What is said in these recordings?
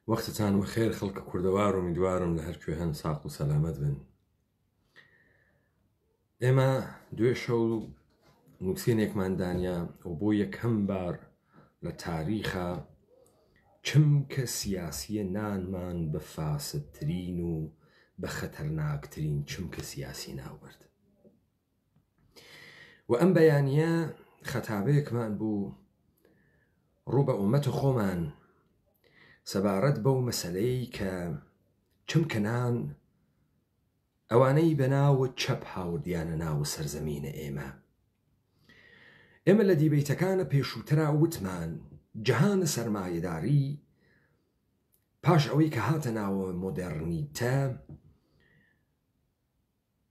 وەختتان وەخێر خەڵکە کوردەوار و میدوارم لە هەرکوێ هەن ساق و سەلامەت بن. ئێمە دوێ شەو نووسینێکمان دانیا و بۆ یەکەم بار لە تاریخە چمکە سیاسیە نانمان بە فاسدترین و بە خەتەرناکترین چمکە سیاسی ناوبرد. و ئەم بەیانیە خەتابەیەکمان بوو ڕوو بە ئومەتە خۆمان سەبارەت بەو مەسەلەی کە چمکەنان ئەوانەی بەناوە چەپ هاوردیانە ناو سەرزەمینە ئێمە لە دیبەیتەکانە پێشووترا وتمان جەهانە سەرمایەداری پاش ئەوەی کە هاتە ناوە مۆدێرنیتە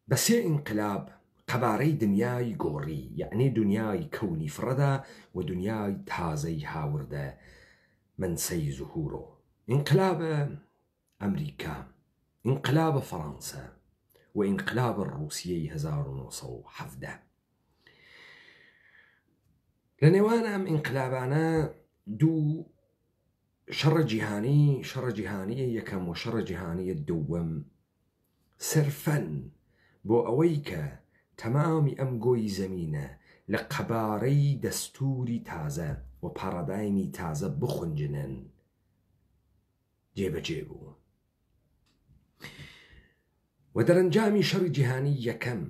بە سێ ئینقلاب قەبارەی دنیای گۆڕی، یعنی دنیای کەونی فرەدا و دنیای تازەی هاوردە منسەی زهورۆ. انقلاب ئەمریکا، انقلاب فەڕەنسا و انقلاب ڕووسیەی 1970. لە نێوان ئەم انقلابانە دوو شەڕە جیهانیە یەکەم و شەڕە جیهانیە دووەم سەرفەن بۆ ئەوەی کە تەمامی ئەم گۆی زەمینە لە قەبارەی دەستوری تازە و پارادایمی تازە بخونجنن جێبەجێ بوو. و دەرەنجامی شەڕی جیهانی یەکەم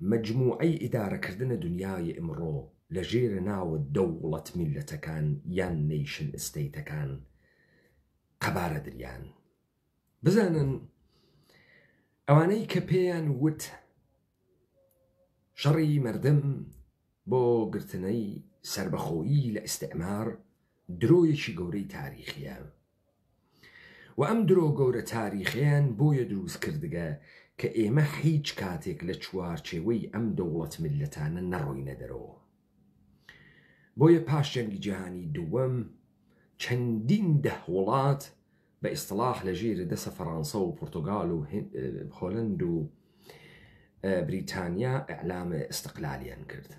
مەجموعەی ئیدارەکردنە دنیای ئمڕۆ لە ژێرە ناوە دەوڵەت میلەتەکان یان نیشن ئستەیتەکان قەبارە دریان. بزانن ئەوانەی کە پێیان وت شەڕی مردم بۆ گرتنەی سربەخۆیی لە ئیستعمار درۆیەکی گەورەی تاریخیە و ئەم درۆ گەورە تاریخیان بۆیە دروست کردگە کە ئێمە هیچ کاتێک لە چوارچێوەی ئەم دەوڵەت میلەتانە نەڕۆینە دەرەوە. بۆیە پاش جەنگی جیهانی دووەم چەندین دەه وڵات بە ئیستلاح لە ژێرە دەسە فەڕەنسا و پورتوگال و هۆلەند و بریتانیا ئەعلامە ئستقلالیان کرد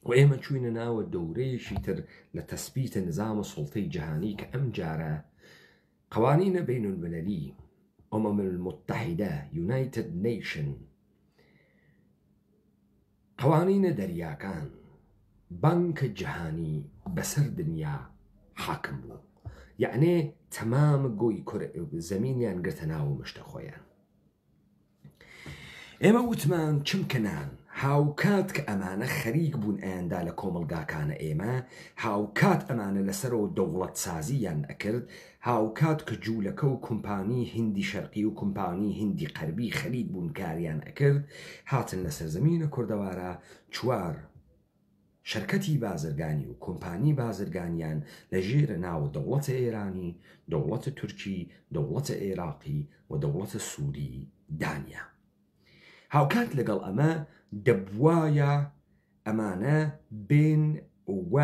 و ئێمە چوینە ناوە دەورەیەکی تر لە تەسبیتە نظامە سوڵتەی جیهانی کە ئەم جارە قوانینە بینالمللی ئەمم المتحیدە یونایتد نیشن، قوانینە دەریاکان، بانکە جیهانی بەسەر دنیا حاکم بوو، یعنی تەمامە گۆی زەمینیان گرتە ناو مشتە خۆیان. ئێمە وتمان چمکەنان هاوکات کە ئەمانە خەریک بوون ئەیاندا لە کۆمەلگاکانە ئێمە، هاوکات ئەمانە لەسەرەوە دەوڵەت سازیان ئەکرد، هاوکات کە جوولەکە و کومپانی هندی شەرقی و کومپانی هندی غەربی خەریک بوون کاریان ئەکرد، هاتن لە سەرزەمینە کوردەوارە چوار شەرکەتی بازرگانی و کۆمپانی بازرگانیان لە ژێرە ناو دەوڵەتە ئێرانی، دەوڵەتە تورکی، دەوڵەتە عێراقی و دەوڵەتە سووری دانیا. هاوکات لەگەڵ ئەمە دەبوایە ئەمانە بێن و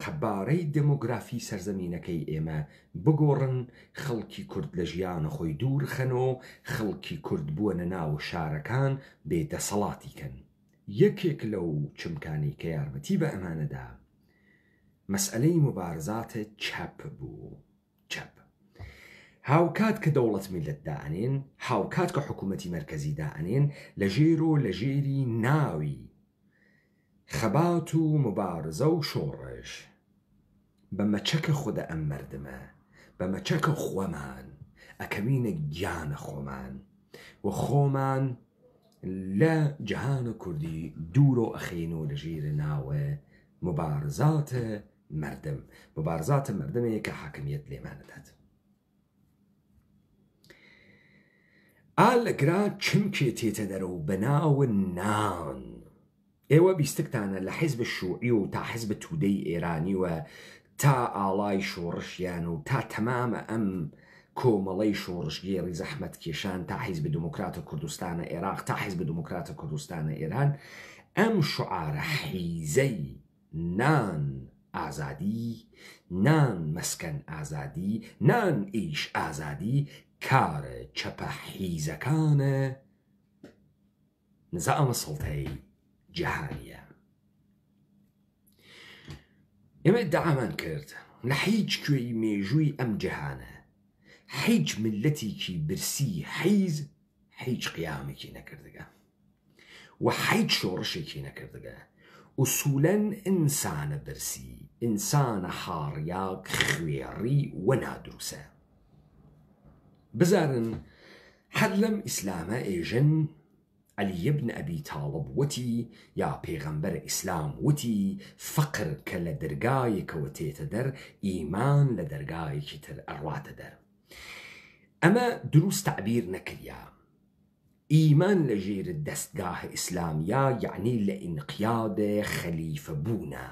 قەبارەی دەمۆگرافی سەرزەمینەکەی ئێمە بگۆڕن، خەڵکی کورد لە ژیانە خۆی دوور خەنەوە، خەڵکی کورد بوونە ناو شارەکان بێدەسەڵاتیکەن. یەکێک لەو چمکانی کە یارمەتی بە ئەمانەدا مەسئلەی مبارزاتە چەپ بوو. چەپ هاوکات کە دەوڵەت میلەت دائنێن، هاوکات کە حکوومەتی مەرکەزی دائنێن لە ژێر و لە ژێری ناوی خەبات و مبارزە و شۆڕش بە مەچەکە خودە ئەم مردمە، بە مەچەکە خۆمان ئەکەمینە گیانە خۆمان و خۆمان لە جەهانە کوردی دوورۆ ئەخێنەوە لە ژێرە ناوە مبارزاتە مردم، مبارزاتە مردمەیە کە حاکمیەت لێمانەدات. ئالەگرا چمکێ تێتە دەرەوە بەناوە نان. ئێوە بیستکتانە لە حیزب شوعی و تا حیزب تودەی ئێرانی و تا ئاڵای شۆڕشیان و تا تەمامە ئەم کۆمەڵەی شۆڕشگێڕی زەحمەت کێشان تا حیزب دموکراتە کوردستانە عێراق تا حیزب دموکراتە کوردستانە ئێران، ئەم شعارە حیزەی نان ئازادی، نان مەسکەن ئازادی، نان ئیش ئازادی کارە چەپە حیزەکانە نزامە سڵتەی جیهانیە. ئێمە ئیدعامان کرد لە هیچ کوێی مێژووی ئەم جیهانە هیچ ملەتێکی برسی حیز هیچ قیامێکی نەکردگە و هیچ شۆڕشێکی نەکردگە. ئوسوولەن ئینسانە برسی، ئینسانە حاڕیاک، خوێڕی و نادروسە. بزارن هەر لەم ئیسلامە ئێژن عەلی بن ئەبی تاڵب وتی یا پێغەمبەر ئیسلام وتی فەقر کە لە دەرگایەکەوە تێتە دەر، ئیمان لە دەرگایەکی تر ئەڕواتە دەر. ئەمە دروست تعبیر نەکریا. ئیمان لە ژێر دەستگاه ئیسلامیە یعنی لە ئینقیادە خەلیفە بوونە،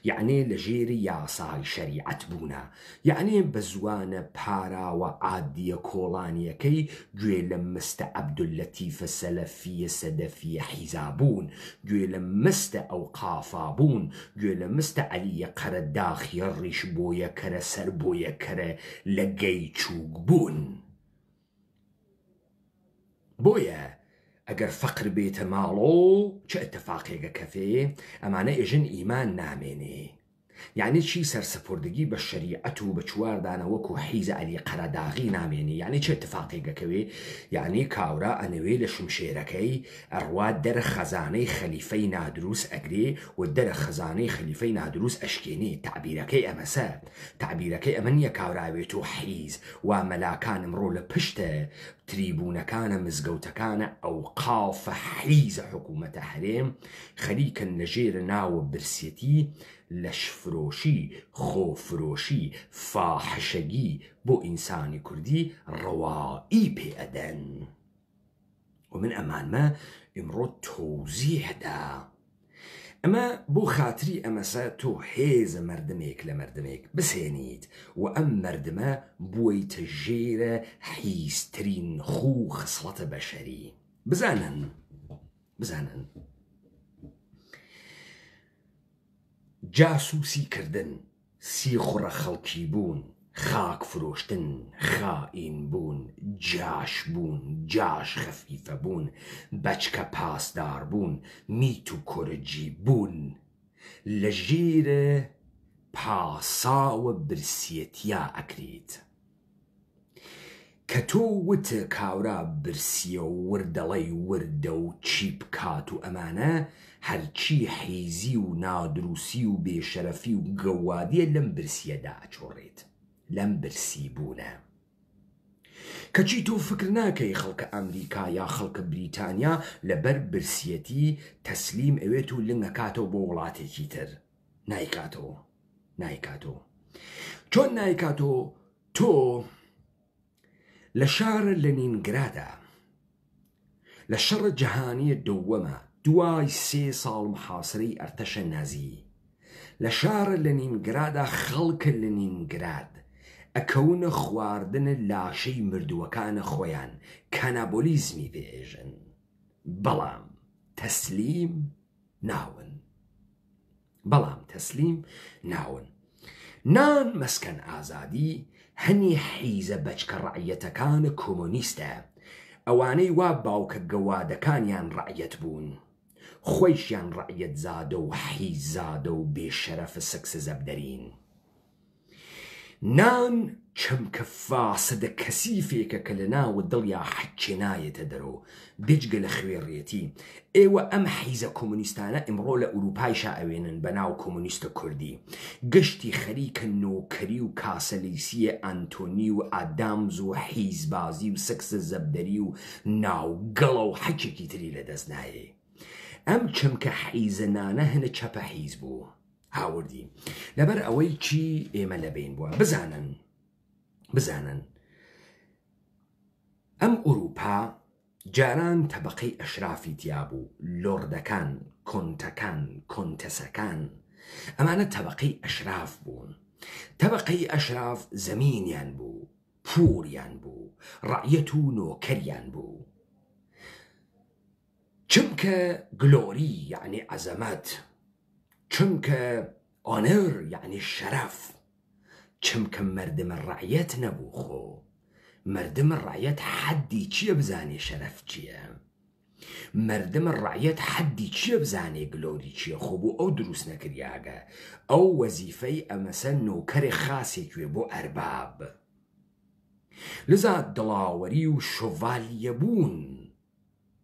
یعنی لە ژێری یاسای شەریعەت بوونە، یعنی بە زوانە پاراوە عادیە کۆڵانیەکەی گوێ لە مستە عەبدولەتیفە سەلەفیە سەدەفیە حیزابوون، گوێ لە مستە ئەوقافا بوون، گوێ لە مستە عەلیە قەرەداخیە ڕیش بۆیە کەرە سەر بۆیە کەرە لە گەی چووک بوون. بۆیە ئەگەر فەقر بێتە ماڵۆ چه ئەتەفاقێکە کەفێ، ئەمانە ئێژن ئیمان نامێنێ. یعنی چی سەرسەپۆردگی بە شەریعەت و بە چواردانە وەکو حیزە عەلی قەرەداغی نامێنێ. یعنی چه ئەتەفاقێکەکەوێ، یعنی کاورا ئەنەوێ لە شمشێرەکەی ئەڕوات دەرە خەزانەی خەلیفەی نادروست ئەگرێ و دەرە خەزانەی خەلیفەی نادروست ئەشکێنێ. تعبیرەکەی ئەمەسە، تعبیرەکەی ئەمە نییە کاوراوێت و حیز وا مەلاکان ئەمڕۆ لە پشتە تریبونەکانە مزگەوتەکانە ئەوقافە حیزە حکوومەتە هەرێم خەریکن لە ژێرە ناوە برسێتی، لەشفرۆشی، خۆفرۆشی، فاحشەگی بۆ ئینسانی کوردی ڕەوائی پێ ئەدەن. و من ئەمانمە ئیمڕۆ تۆزیحدا. ئەمە بۆ خاتری ئەمەسە تۆ هێزە مردمێک لە مردمێک بسێنیت و ئەم مردمە بوویتە ژێرە حیزترین خو خسڵەتە بەشەری. بزانن جاسوسی کردن، سیخوڕە خەڵکی بوون، خاک فرۆشتن، خائین بوون، جاش بوون، جاش خەفیفە بوون، بەچکە پاسدار بوون، میت و کۆرەجی بوون، لە ژێرە پاساوە برسیەتیا ئەکرێت. کە تۆ وتە کاورا برسیە و وردەڵەی وردە و چی بکات و ئەمانە هەرچی حیزی و نادروسی و بێشەرەفی و گەوادیە لەم برسیەدا ئەچۆڕێت، لەم برسی بوونە. کەچی تۆ فکر ناکەی خەڵکە ئەمریکا یا خەڵکە بریتانیا لەبەر برسیەتی تەسلیم ئەوێت و لنگەکاتەوە بۆ وڵاتێکی تر. نایکاتەوە. چۆن نایکاتەوە؟ تۆ لە شارە لەنینگرادا لە شەڕە جەهانیە دەوەمە دوای 3 ساڵ محاسرەی ئەرتەشە نازی، لە شارە لەنینگرادا خەڵکە لەنینگراد ئەکەونە خواردنە لاشەی مردووەکانە خۆیان، کانابۆلیزمی پێژن، بەڵام تەسلیم ناون. نان مەسکەن ئازادی هەنی حیزە بەچکە ڕەعیەتەکانە کۆمۆنیستە، ئەوانەی وا باوکە گەوادەکانیان ڕەعیەت بوون، خۆیشیان ڕەعیەت زادە و حیز زادە و بێشەرەفە سەکسە زەبدەرین. نان چەمکە فاسدە کەسیفێکە کە لە ناوە دڵیا حەچێ نایەتە دەرەوە بێجگە لە خوێڕێتی. ئێوە ئەم حیزە کۆمونیستانە ئیمڕۆ لە ئوروپایشا ئەوێنن بە ناو کۆمونیستە کوردی، گشتی خەریکە نۆکەری و کاسەلیسیە ئەنتۆنی و ئادامز و حیزبازی و سەکسە زەبدەری و ناوگەڵە و حەچێکی تری لەدەست نایێ. ئەم چەمکە حیزەنانە هەنە چەپە حیز بوو هاوردی لەبەر ئەوەی چی ئێمە لەبین بووە. بزانن ئەم ئوروپا جاران تەبەقەی ئەشرافی تیا بوو، لۆردەکان، کۆنتەکان، کۆنتەسەکان، ئەمانە تەبەقەی ئەشراف بوون. تەبەقەی ئەشراف زەمینیان بوو، پووریان بوو، ڕەعیەت و نۆکەریان بوو. چمکە گلۆری یعنی عەزەمەت، چمکە ئۆنەر یعنی شەرەف، چمکە مردمە ڕەعیەت نەبوو. خۆ مردمە ڕەعیەت حەدی چییە بزانێ شەرەف چییە؟ مردمە ڕەعیەت حەدی چییە بزانێ گلۆری چییە؟ خۆ بۆ ئەو دروست نەکریاگە. ئەو وەزیفەی ئەمەسە نۆکەرێ خاسێکوێ بۆ ئەرباب. لذا دڵاوەری و شۆڤالیەبوون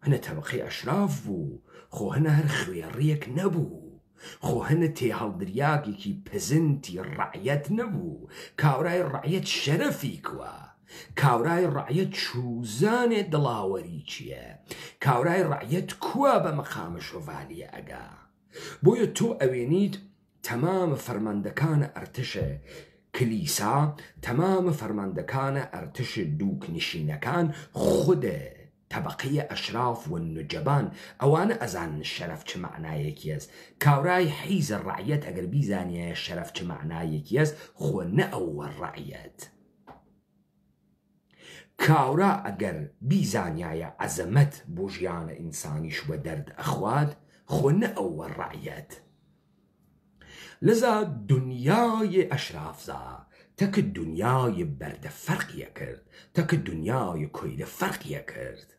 هەنە تەبەقەی ئەشراف بوو، خۆ هەنە هەر خوێڕیەک نەبوو، خۆ هەنە تێ هەڵدریاگێکی پزنتی ڕعیەت نەبوو، کاورای ڕعیەت شەرەفی کووە، کاورای ڕعیەت چوزانێ دڵاوەری چییە، کاورای ڕعیەت کووە بە مەقامە شۆڤالیە ئەگا. بۆیە تۆ ئەوێنیت تەمامە فەرماندەکانە ئەرتشە کلیسا، تەمامە فەرماندەکانە ئەرتشە دووکنشینەکان خودە طبقه اشراف و نجبان اوان ازان شرف چه معنایەکی است. کاورای حیز ڕعیەت ئەگەر بیزانیە شرف چه معنایەکی است، خۆ نە ئەوە ڕعیەت. کاورا ئەگەر بیزانیایە عەزەمەت بۆ ژیانە ئینسانیش بە دەرد ئەخوات، خۆ نە ئەوە ڕعیەت. لذا دنیای ئەشرافزا تەکە دنیای بەردە فەرقیە کرد، تەکە دنیای کۆیلە فەرقیە کرد.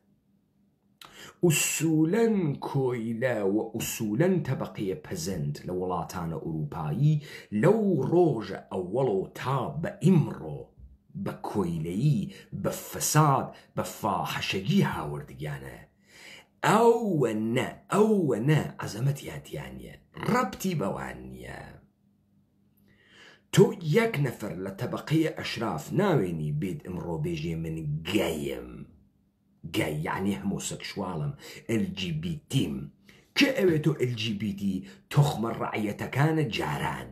ئوسوولەن کۆیلە و ئوسوولەن تەبەقەیە پەزەند لە وڵاتانە ئوروپایی لەو ڕۆژە ئەوەڵۆ تا بە ئیمڕۆ بە کۆیلەیی، بە فەساد، بە فاحەشەگی هاوردگیانە. ئەوە نە عەزەمەتیان نییە، ڕەبتی بەوان نییە. تۆ یەک نەفەر لە تەبەقەیە ئەشراف ناوێنی بێت ئەمڕۆ بێژێ من گەیم، گەی یعنی هەمۆسەکشواڵم، LGBTم، کە ئەوێتۆ LGBT تۆخمە ڕعیەتەکانە جاران.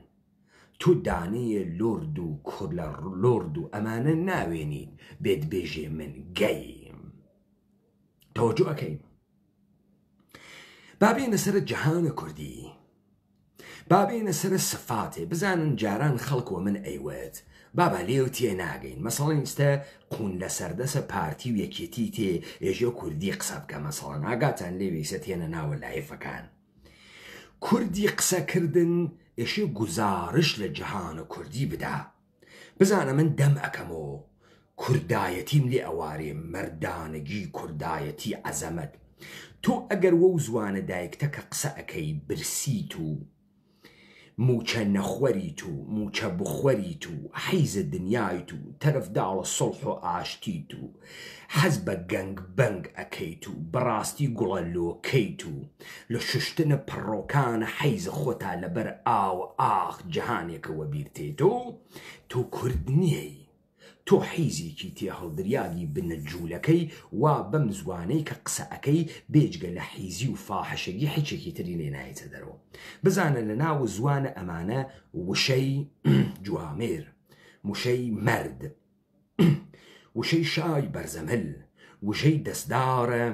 تۆ دانەیە لۆرد و کوڕلە لۆرد و ئەمانە ناوێنیت بێت بێژێ من گەیم. تەوەجۆ ئەکەین. بابێنە سەرە جەهانە کوردی، بابێنە سەرە سەفاتێ، بزانن جاران خەڵکوە من ئەیوەت بابا لێو تێ ناگەین. مەسەڵەن ئێستا قون لە سەردەسە پارتی و یەکێتی تێ ئێژێ کوردی قسە بکە، مەسەڵەن ئاگاتان لێویسە تێنە ناوە لایفەکان. کوردی قسەکردن ئێشێ گوزارش لە جەهانە کوردی بدا. بزانە من دەم ئەکەمەوە کوردایەتیم لێ ئەوارێ، مەردانگی، کوردایەتی، عەزەمەت. تۆ ئەگەر وەو زوانە دایکتە کە قسە ئەەکەی برسیت و موچە نەخوەریت و موچە بخوەریت و حەیزە دنیایت و تەرەفداڵە سڵح و ئاشتیت و حەز بە گەنگ بەنگ ئەەکەیت و بەڕاستی گوڵە لۆکەیت و لە شوشتنە پڕۆکانە حەیزە خۆتا لەبەر ئاو ئاخ جەهانێکەوە بیرتێتۆ، تۆ کورد نییەی. تۆ حیزێکی تێ هەڵدریاگی بنەجوولەکەی وا بەم زوانەی کە قسە ئەەکەی بێجگە لە حیزی و فاحەشەگی هیچێکی تری لێ نایەتە دەرەوە. بزانە لە ناو زوانە ئەمانە وشەی جوامێر، وشەی مەرد، وشەی شای بەرزەمل، وشەی دەستدارە،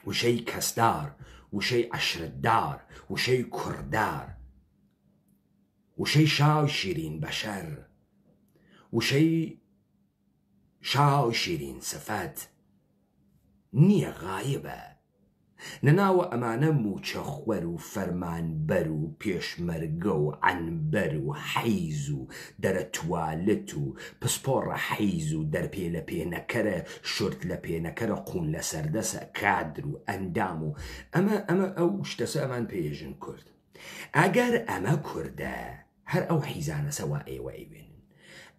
وشەی کەسدار، وشەی عەشرەتدار، وشەی کوڕدار، وشەی شای شیرین بەشەر، وشەی شاو شیرین سەفەت نییە، غایبە. لەناوە ئەمانە موچە خوەر و فەرمانبەر و پێشمەرگە و عەنبەر و حەیز و دەرە توالت و پسپۆڕە حەیز و دەرپێ لە پێنەکەرە، شورت لە پێنەکەرە، قون لە سەردەسە، کادر و ئەندام و ئەمە ئەو شتەسە ئەمان پێژن کورد. ئەگەر ئەمە کووردە هەر ئەو حیزانە سەوا ئێوە ئەیوێن.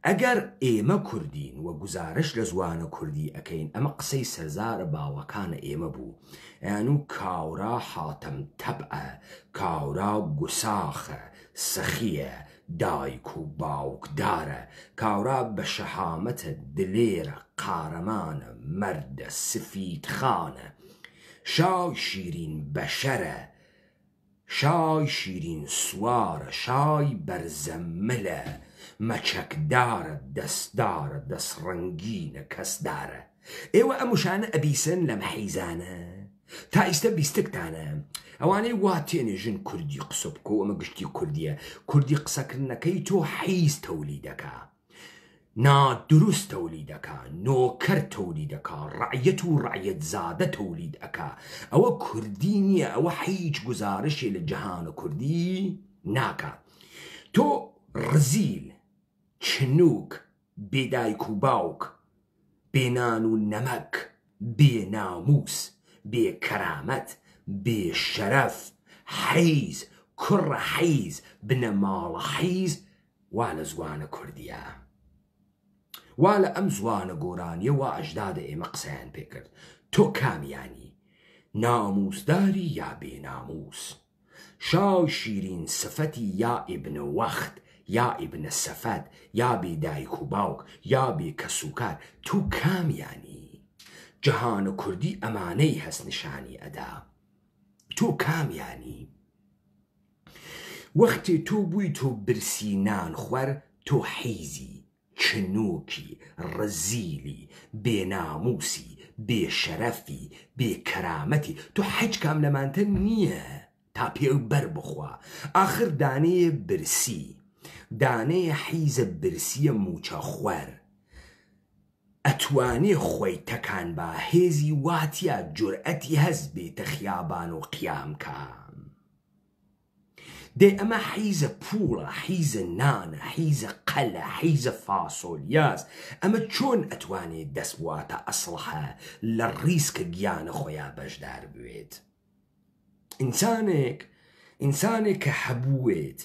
ئەگەر ئێمە کوردین و گزارش لە زوانە کوردی ئەەکەین، ئەمە قسەی سەرزارە باوەکانە ئێمە بوو. یان و کاورا حاتەم تەبعە، کاورا گوساخە، سەخیە، دایک و باوکدارە، کاورا بە شەهامەتە، دلێرە، قارەمانە، مەردە، سفیدخانە، شای شیرین بەشەرە، شای شیرین سوارە، شای بەرزەملە، مەچەکدارە، دەستدارە، دەستڕەنگینە، کەسدارە. ئێوە ئەموشانە ئەبیسن لەم حەیزانە تا ئێستا بیستکتانە. ئەوانەی وا تێنێژن کوردی قسە بکە و ئەمە گشتی کوردیە. کوردی قسەکردنەکەی تۆ حەیز تەولید دەکا، نادروست تەولید دەکا، نۆکەر تەولید دەکا، ڕعیەت و ڕعیەت زادە تەولید ئەکا. ئەوە کوردی نییە، ئەوە هیچ گزارشێ لە جەهانە کوردی ناکا. تۆ ڕزیل، چنووک، بێدایک و باوک، بێنان و نەمەک، بێناموس، بێکەرامەت، بێشەرەف، حەیز، کوڕە حەیز، بنەماڵە حەیز وا لە زوانە کوردیە. وا لە ئەم زوانە گۆرانیە وا ئەژدادە ئێمە قسەیان پێکرد تۆ کامیانی ناموسداری یا بێناموس شاو شیرین سفەتی یا ئیبنە وەخت یا ئیبنە سەفەت یا بێ دایک و باوک یا بێ کەسوکار تۆ کامیانی جەهانە کوردی ئەمانەی هەست نیشانی ئەدا تۆ کامیانی وەختێ تۆ بووی تۆ برسی نان خوەر تۆ حیزی چنووکی ڕزیلی بێناموسی بێشەرەفی بێکەرامەتی تۆ حەج کام لەمانتە نییە تا پێو بەر بخوا ئاخر دانەیە برسی دانەیە حیزە برسیە موچە خوەر ئەتوانێ خۆی تەکان با هێزی واتیە جورئەتی هەست بێتە خیابان و قیامکان دێ ئەمە حیزە پوڵە حیزە نانە حیزە قەلە حیزە فاسۆلیاس ئەمە چۆن ئەتوانێت دەست بواتە ئەسڵحە لە ڕیسکە گیانە خۆیان بەشدار بوێت ئینسانێک کە هەبووێت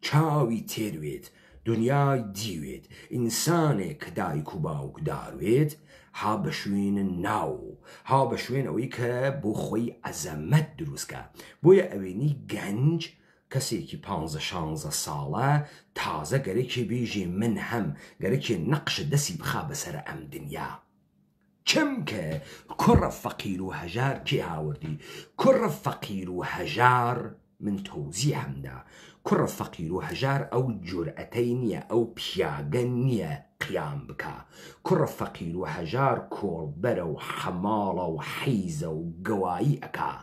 چاوی تێروێت دنیای دیوێت ئینسانێک کە دایک و باوک داروێت ها بە شوێنە ناو ها بە شوێن ئەوەی کە بۆ خۆی عەزەمەت دروستکە بۆیە ئەوێنی گەنج کەسێکی 15-16 ساڵە تازە گەرەکێ بێژێ من هەم گەرەکێ نەقشە دەسی بخا بەسەر ئەم دنیا چمکە کوڕە فەقیر و هەژار کێ هاوردی کوڕە فەقیر و هەژار من تەوزیع هەمدا کوڕە فەقیر و هەژار ئەو جورئەتەی نییە ئەو پیاگە نییە قیام بکە کوڕە فەقیر و هەژار کۆڵبەرە و حەماڵە و حیزە و گەوایی ئەکا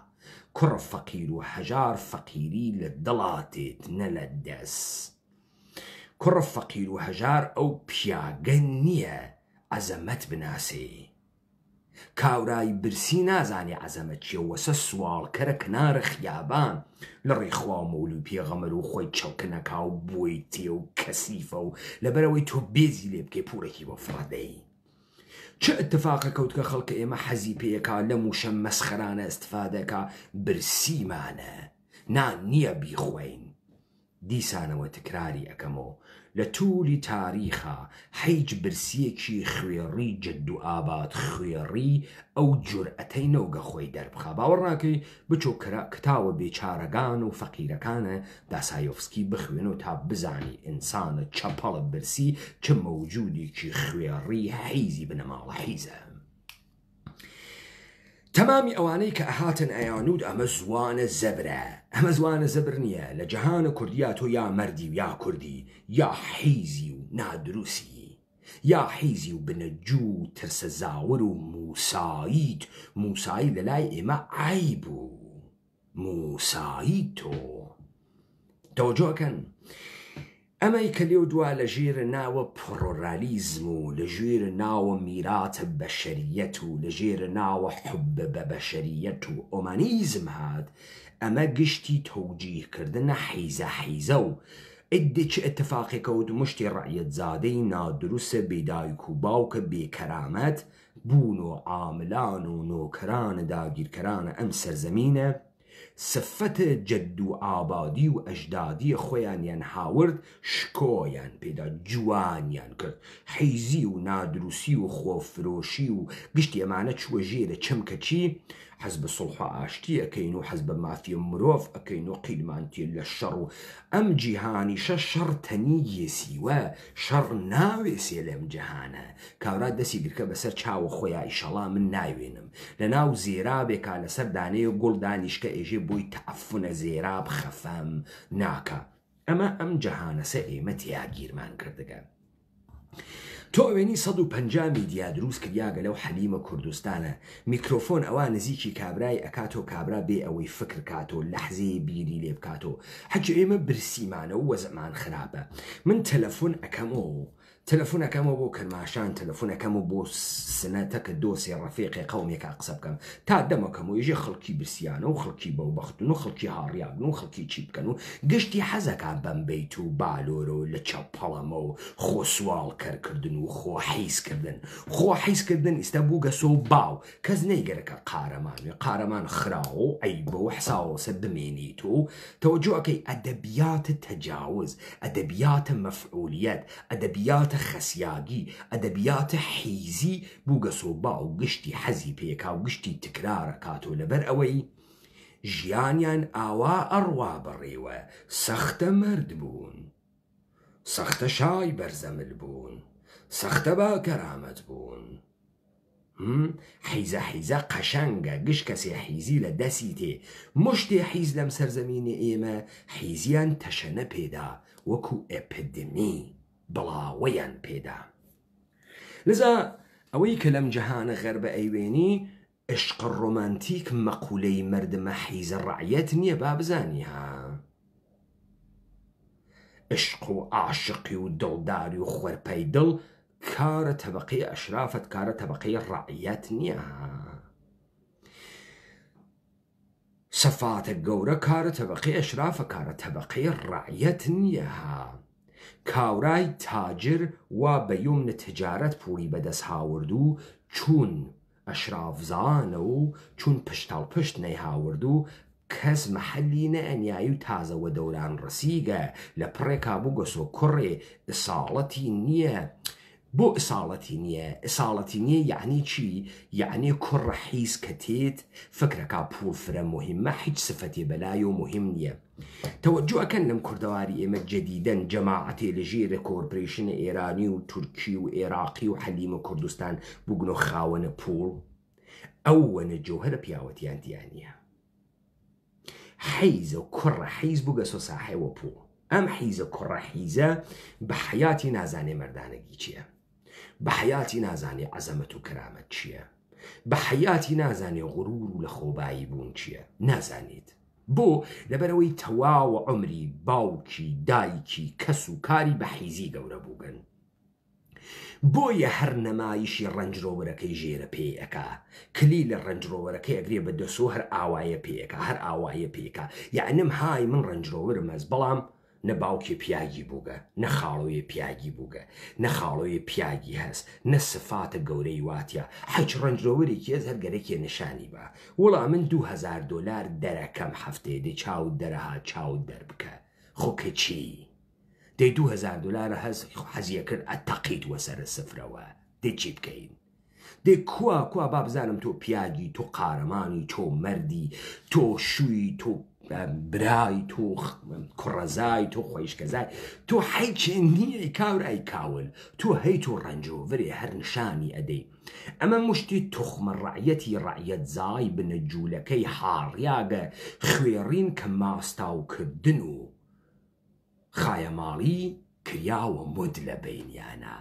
کوڕە فەقیر و هەژار فەقیری لە دڵاتێت نە لە دەست کوڕە فەقیر و هەژار ئەو پیاگە نییە عەزەمەت بناسێ کاورای برسی نازانێ عەزەمەت چییە وەسە سوالکەرە کنارە خیابان لە ڕێخوا مەولوی پێغەمبەر و خۆی چەڵکنەکا و بۆی تێ و کەسیفە و لەبەرەوەی تۆ بێزی لێ بکەی پوڕێکی بۆ فڕەدەی چه اتفاقە کەوت کە خەڵکە ئێمە حەزی پێیەکا لە موشە مەسخەرانە ئەستفادەکە برسیمانە نان نییە بیخۆین دیسانەوە تکراری ئەەکەمەوە لە توولی تاریخە حیج برسیەکی خوێڕی جد و ئاباد خوێڕی ئەو جورئەتەی نەوگە خۆی دەربخە باوەڕ ناکەی بچۆ کتاوە بێچارەگان و فەقیرەکانە داسایۆفسکی بخوێنەوە تا بزانی ئینسانە چەپەڵە برسی چ مەوجودێکی خوێڕی حیزی بنەماڵە حیزە تەمامی ئەوانەی کە ئەهاتن ئەیانود ئەمە زوانە زەبرە ئەمە زوانە زەبر نییە لە جەهانە کوردیا تۆ یا مەردی و یا کوردی یا حیزی و نادروسی یا حیزی و بنەجوو و ترسە زاور و موساییت موسایی لە لای ئێمە عای بوو موسایی تۆ تەوەجۆکەن ئەمەی کە لێو دوا لە ژێرە ناوە پڕۆرالیزم و لە ژێرە ناوە میراتە بەشەریەت و لە ژێرە ناوە حب بە بەشەریەت و ئۆمانیزم هات ئەمە گشتی تەوجیهکردنە حیزە حیزە و ئیدی چ اتفاقێکەوت مشتی ڕعیەت زادەی نادروسە بێدایک و باوکە بێکەرامەت بوون و عاملان و نۆکەرانە داگیرکەرانە ئەم سەرزەمینە سفەتە جد و ئابادی و ئەژدادی خۆیانیان هاورد شکۆیان پێدا جوانیان کرد حیزی و نادروسی و خۆفرۆشی و گشتی ئەمانە چووە ژێرە چمکە چی حەز بە سڵح و ئاشتی ئەکەین و حەز بە مافیە مرۆڤ ئەکەین و قیلمانتی لە شەڕ و ئەم جیهانیشە شەڕ تەنی یێسیوە شەڕ ناوێسێ لەم جەهانە کاورا دەسی گرکە بەسەر چاوە خۆیان ئیشەڵا من ناوێنم لە ناو زێرابێکا لەسەر دانەیە گوڵ دانیشکە ئێژێ بۆی تەعفونە زێراب خەفەم ناکە ئەمە ئەم جەهانەسە ئێمە تیاگیرمان کردگە تۆ ئەوێنی 150 میدیا دروست کردیاگە لەو حەلیمە کوردستانە میکرۆفۆن ئەوە نزیکی کابرای ئەکاتۆ کابرا بێ ئەوەی فکر کاتۆ لەحزەیە بیری لێ بکاتۆ حەجی ئێمە برسیمانە و وەزەمان خراپە من تەلەفۆن ئەەکەمەوە بۆ کەرماشان تەلەفۆنەکەم و بۆ سنەتەکە دۆسێ ڕەفیقی قەومێکا قسە بکەم تا دەمەکەم و ێژێ خەڵکی برسیانە و خەڵکی بەوبەختن و خەڵکی هاڕیاگن و خەڵکی چی بکەن و گشتی حەزەکە بەمبەیت و بالۆرە و لە چەپەڵەمە و خۆسوال کەرکردن و خۆ حیزکردن خۆ حیزکردن ئێستا بوو گەسۆ و باو کەس نەیگەرەکە قارەمان خراوە و عەیبە و حساوەسە بمێنیت و تەوەجۆ ئەکەی ئەدەبیاتە تەجاوز ئەدەبیاتە مەفعولیەت ئەدەبیاتە ئەدەبیاتە خەسیاگی ئەدەبیاتە حیزی بووگەسۆ با و گشتی حەزی پێکا و گشتی تکرارە کاتۆ لەبەر ئەوەی ژیانیان ئاوا ئەڕوا بەڕێوە سەختە مرد بوون سەختە شای بەرزەمل بوون سەختە با کەرامەت بوون حیزە قەشەنگە گشت کەسێ حیزی لە دەسی تێ مشتێ حیز لەم سەرزەمینە ئێمە حیزیان تەشەنە پێدا وەکو ئەپدمی بڵاوەیان پێدا لذا ئەوەی کە لەم جەهانە غەربە ئەیوێنی عشق ڕۆمانتیک مەقولەی مردمە حیزە ڕعیەت نییە با بزانی ها عشق و عاشقی و دڵداری و خوەرپەی دڵ کارە تەبەقەی ئەشرافت کارە تەبەقەی ڕعیەت نییە سەفاتە گەورە کارە تەبەقەی ئەشرافە کارە تەبەقەی ڕعیەت نییە کاورای تاجر وا بە یومنە تجارەت پوڵی بەدەست هاورد و چون ئەشرافزانە و چون پشتاڵ پشت نەیهاورد و کەس مەحەلی نەئەنیایی و تازەوە دەوران ڕسیگە لە پڕێکا بوو گەسۆ کوڕێ ئساڵەتی نییە بۆ ئساڵەتی نییە یعنی چی؟ یعنی کوڕە حیز کە تێت فکرەکە پوڵ فرە مهمە هیچ سفەتێ بەلای و مهم نییە تەوەجۆ ئەکەن لەم کوردەواری ئێمە جەدیدەن جەماعەتێ لەژێرە کۆرپۆریشنە ئێرانی و تورکی و عێراقی و حەلیمە کوردستان بووگنۆ خاوەنە پوڵ ئەو وەنە جۆهرە پیاوەتیان دیانە حیزە و کوڕە حیز بووگەسۆ ساحێوە پوڵ ئەم حیزە کوڕە حیزە بە حەیاتی نازانێ مەردانەگی چییە بە حەیاتی نازانێ عەزەمەت و کرامەت چییە بە حەیاتی نازانێ غوڕور و لە خۆبایی بوون چییە نازانێت بۆ لەبەرەوەی تەواوە عمری باوکی دایکی کەس و کاری بە حیزی گەورە بووگەن بۆیە هەر نەمایشی ڕەنجڕۆوەرەکەی ژێرە پێیەکە کلی لە ڕەنجڕۆوەرەکەی ئەگرێ بە دەسۆ هەر ئاوایە پێیەکە هەر ئاوایە پێکە یعنیم های من ڕەنجڕۆوەرم هەست بەڵام نە باوکی پیاگی بووگە نە خاڵۆیە پیاگی بووگە نە خاڵۆیە پیاگی هەست نە سفاتە گەورەی واتە هەچ ڕەنجڕۆوەرێکی هەز هەرگەرەکێ نشانی بە وەڵام من $2000 دەرەکەم هەفتێ دێ چاوت دەرەها چاوت دەربکە خۆکە چی؟ دەی $2000 هەز حەزیە کرد ئەتەقیت وەسەرە سفرەوە دێ چی بکەین؟ دێ کوا با بزانم تۆ پیاگی تۆ قارەمانی تۆ مەردی تۆ شووی تۆ برای تۆ کوڕەزای تۆ خۆیشکەزای تۆ حیچێ نییە کاورای کاول تۆ هەی تۆ ڕەنجۆڤرێ هەر نیشانی ئەدەی ئەمە مشتی توخمە ڕعیەتی ڕعیەت زای بنە جوولەکەی حاڕیاگە خوێڕین کە ماستاوکردن و خایەماڵی کریاوە مد لە بینیانە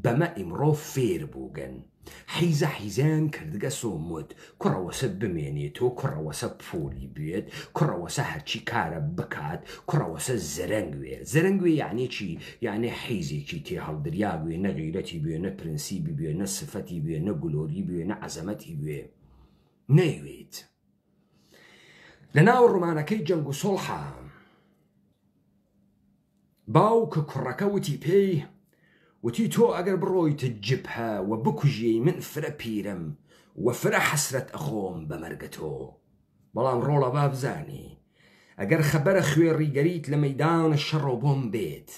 بەمە ئیمڕۆ فێر بووگەن حیزەیان کردگە سۆمت کوڕەوەسە بمێنێتەوە کوڕەوەسە پۆلی بێت کوڕەوەسە هەرچی کارە بکات کوڕەوەسە زەرەنگوێ یعنی چی؟ یعنی حیزێکی تێ هەڵدریا بوێ نە غیرەتی بوێ نە پرنسیبی بوێ نە سفەتی بوێ نە گلۆری بوێ نە عەزەمەتی بوێ نەیوێت لەناو ڕۆمانەکەی جەنگ و سۆڵحە باوکە کوڕەکە وتی پێی وتی تۆ ئەگەر بڕۆیتە جبهە و بکوژی من فرە پیرم و فرە حەسرەت ئەخۆم بە مەرگە تۆ بەڵام ڕۆڵە با بزانی ئەگەر خەبەرە خوێڕیگەریت لە مەیدانە شەڕۆ بۆم بێت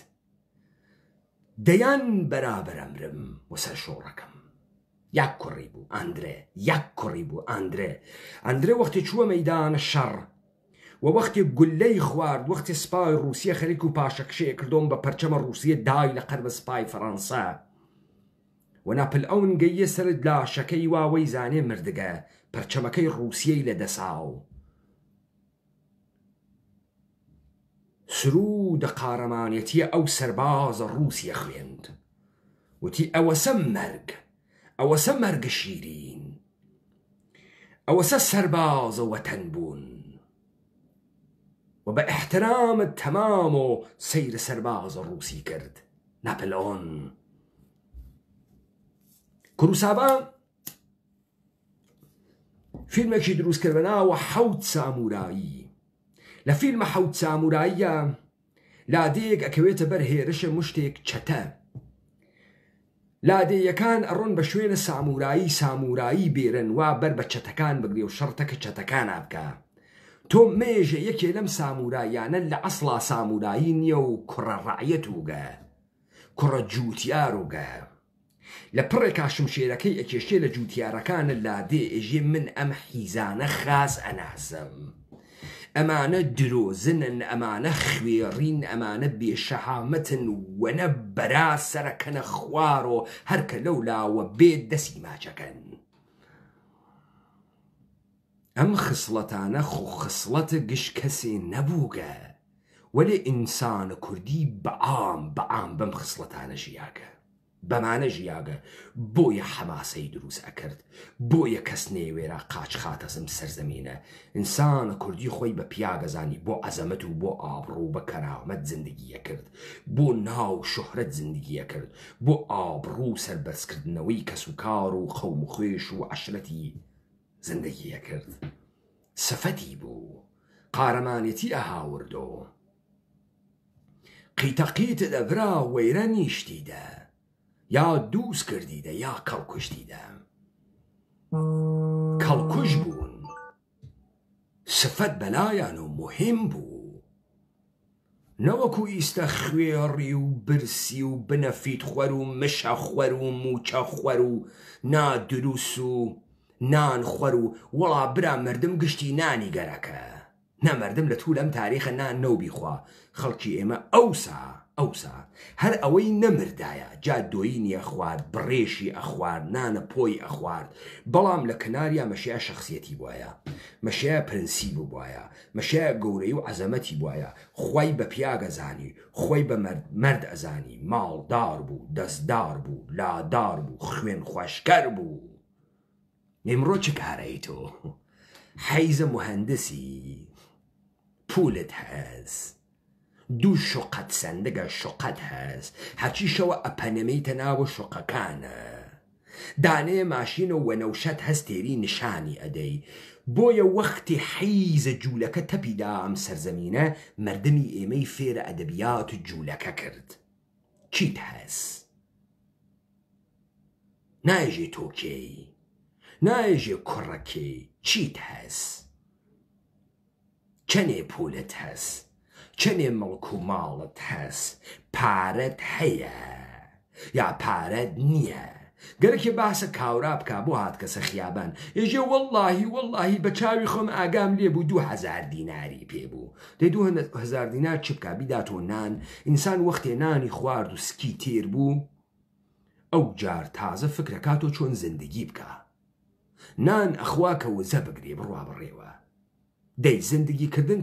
دەیان بەرابەر ئەمرم وەسەر شۆڕەکەم یەک کوڕی بوو ئەندرێ وەختی چووە مەیدانە شەڕ و وەختی گولەی خوارد وەختی سپای رووسیە خەریک و پاشەکشەیە کردۆم بە پەرچەمە رووسیە دای لە قەربە سپای فەڕەنسا و ناپل ئەون گەیە سرت لاشەکەی واوەی زانێ مردگە پەرچەمەکەی رووسیەی لە دەساو سرودە قارەمانەتیە ئەو سەربازە رووسیە خوێند وتی ئەوەسە مەرگ شیرین ئەوەسە سەربازە وەتەن بوون و بە احترامت تەمام و سەیر سەربازە رووسی کرد ناپلئۆن کوروساوا فیلمێکی دروست کرد بەناوە حەوت سامورایی لە فیلمە حەوت ساموراییە لادەیەک ئەکەوێتە بەر هێرشە مشتێک چەتە لادەیەکان ئەڕۆن بە شوێنە سامورایی بێرن وا بەر بە چەتەکان بگرێ و شەڕتەکە چەتەکان ئابکە تۆ مێژە یەکێ لەم ساموراییانە لە ئەسڵا سامورایی نییە و کوڕە ڕعیەت وگە کوڕە جووتیار و گە لە پڕێکا شمشێرەکەی ئەکێشێ لە جووتیارەکانە لادێ ئێژێ من ئەم حیزانە خاز ئەناسم ئەمانە درۆزنن ئەمانە خوێڕین ئەمانە بێشەهامەتن وەنە بەرا سەرەکەنە خوار و هەرکە لەو لاوە بێت دەستی ماچەکەن ئەم خسڵەتانە خۆ خسڵەتە گشت کەسێ نەبووگە وەلێ ئینسانە کوردی بەعام بەم خسڵەتانە ژیاگە بەمانە ژیاگە بۆیە حەماسەی دروست ئەکرد بۆیە کەس نێوێرە قاچ خاتەزم سەرزەمینە ئینسانە کوردی خۆی بە پیاگەزانی بۆ عەزەمەت و بۆ ئابڕوو بە کەرامەت زندگیە کرد بۆ ناو شۆهرەت زندگیە کرد بۆ ئابڕوو سەربەرزکردنەوەی کەس و کار و قەوم و خوێش و عەشرەتی زندگیە کرد سەفەتی بوو قارەمانێتی ئەهاوردۆ قیتەقیت دەبرا وەیرە نیشتیدە یا دووس کردیدە یا کەڵکوشتیدە کەڵکوش بوون سفەت بەلایان و مهم بوو نەوەکو ئیستە خوێڕی و برسی و بنەفیت خوەر و مشە خوەر و موچە خوەر و نادروس و نان خوەر و وەڵا برا مردم گشتی نانی گەرەکە نەمەردم لە توو لەم تاریخە نان نەوبیخوا خەڵکی ئێمە ئەوسا هەر ئەوەی نەمردایە جا دۆیی نییە خوارد بڕێشی ئەخوارد نانە پۆی ئەخوارد بەڵام لە کەناریە مەشەیە شخصیەتی بواە مەشەیە پرنسیب بواە مەشەیە گەورەی و عەزەمەتی بواە خۆی بە پیاگەزانی خۆی بە مرد ئەزانی ماڵدار بوو دەستدار بوو لادار بوو خوێن خوێشکەر بوو ئێمڕۆ چ کارەی تۆ حەیزە مهندسی پولت هەست دوو شوقەت سندگە شوقەت هەست هەرچیشەوە ئەپەنەمەیتە ناوە شوقەکانە دانەیە ماشین و وەنەوشەت هەستێری نیشانی ئەدەی بۆیە وەختی حیزە جوولەکە تەپیدا ئەم سەرزەمینە مردمی ئێمەی فێرە ئەدەبیات جوولەکە کرد چیت هەست نایژێ تۆکەی نایژێ کوڕەکەی چیت هەست چەنێ پولت هەست چەنێ مڵک و ماڵت هەست پارەت هەیە یا پارەت نییە گەرەکێ باسە کاورا بکا بۆ هات کەسە خیابان ێژێ وەڵڵاهی بە چاوی خۆم ئاگام لێبوو 2000 دیناری پێبوو دەی 2000 دینار چ بکا بیداتۆ نان ئینسان وەختێ نانی خوارد و سکی تێر بوو ئەو جار تازە فکرەکاتۆ چۆن زندگی بکە نان ئەخواکە وزە بگرێ بڕوا بڕێوە دەی زندگیکردن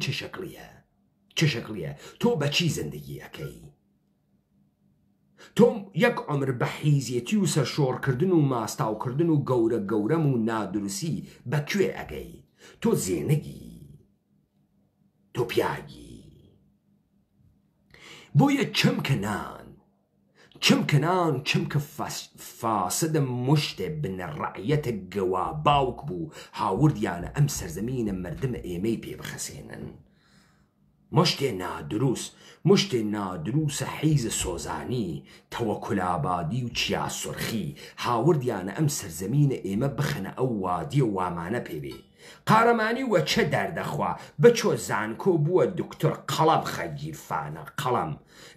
چه شەکڵیە تۆ بەچی زندگی ئەەکەی تۆم یەک عمر بە حیزیەتی و سەرشۆڕکردن و ماستاوکردن و گەورەم و نادروسی بەکوێ ئەگەی تۆ زێنەگی تۆ پیاگی بۆیە چمکە فاسدە مشتێ بنە ڕعیەتە گەوا باوک بوو هاوردیانە ئەم سەرزەمینە مردمە ئێمەی پێ بخەسێنن مشتێ نادروسە حیزە سۆزانی تەوەکولابادی و چیا سرخی هاوردیانە ئەم سەرزەمینە ئێمە بخەنە ئەو وادیە وامانە پێبێ قارەمانی وە چە دەردەخوا بچۆ زانکۆ بووە دکتۆر قەڵەم خەگیرفانە قەڵەم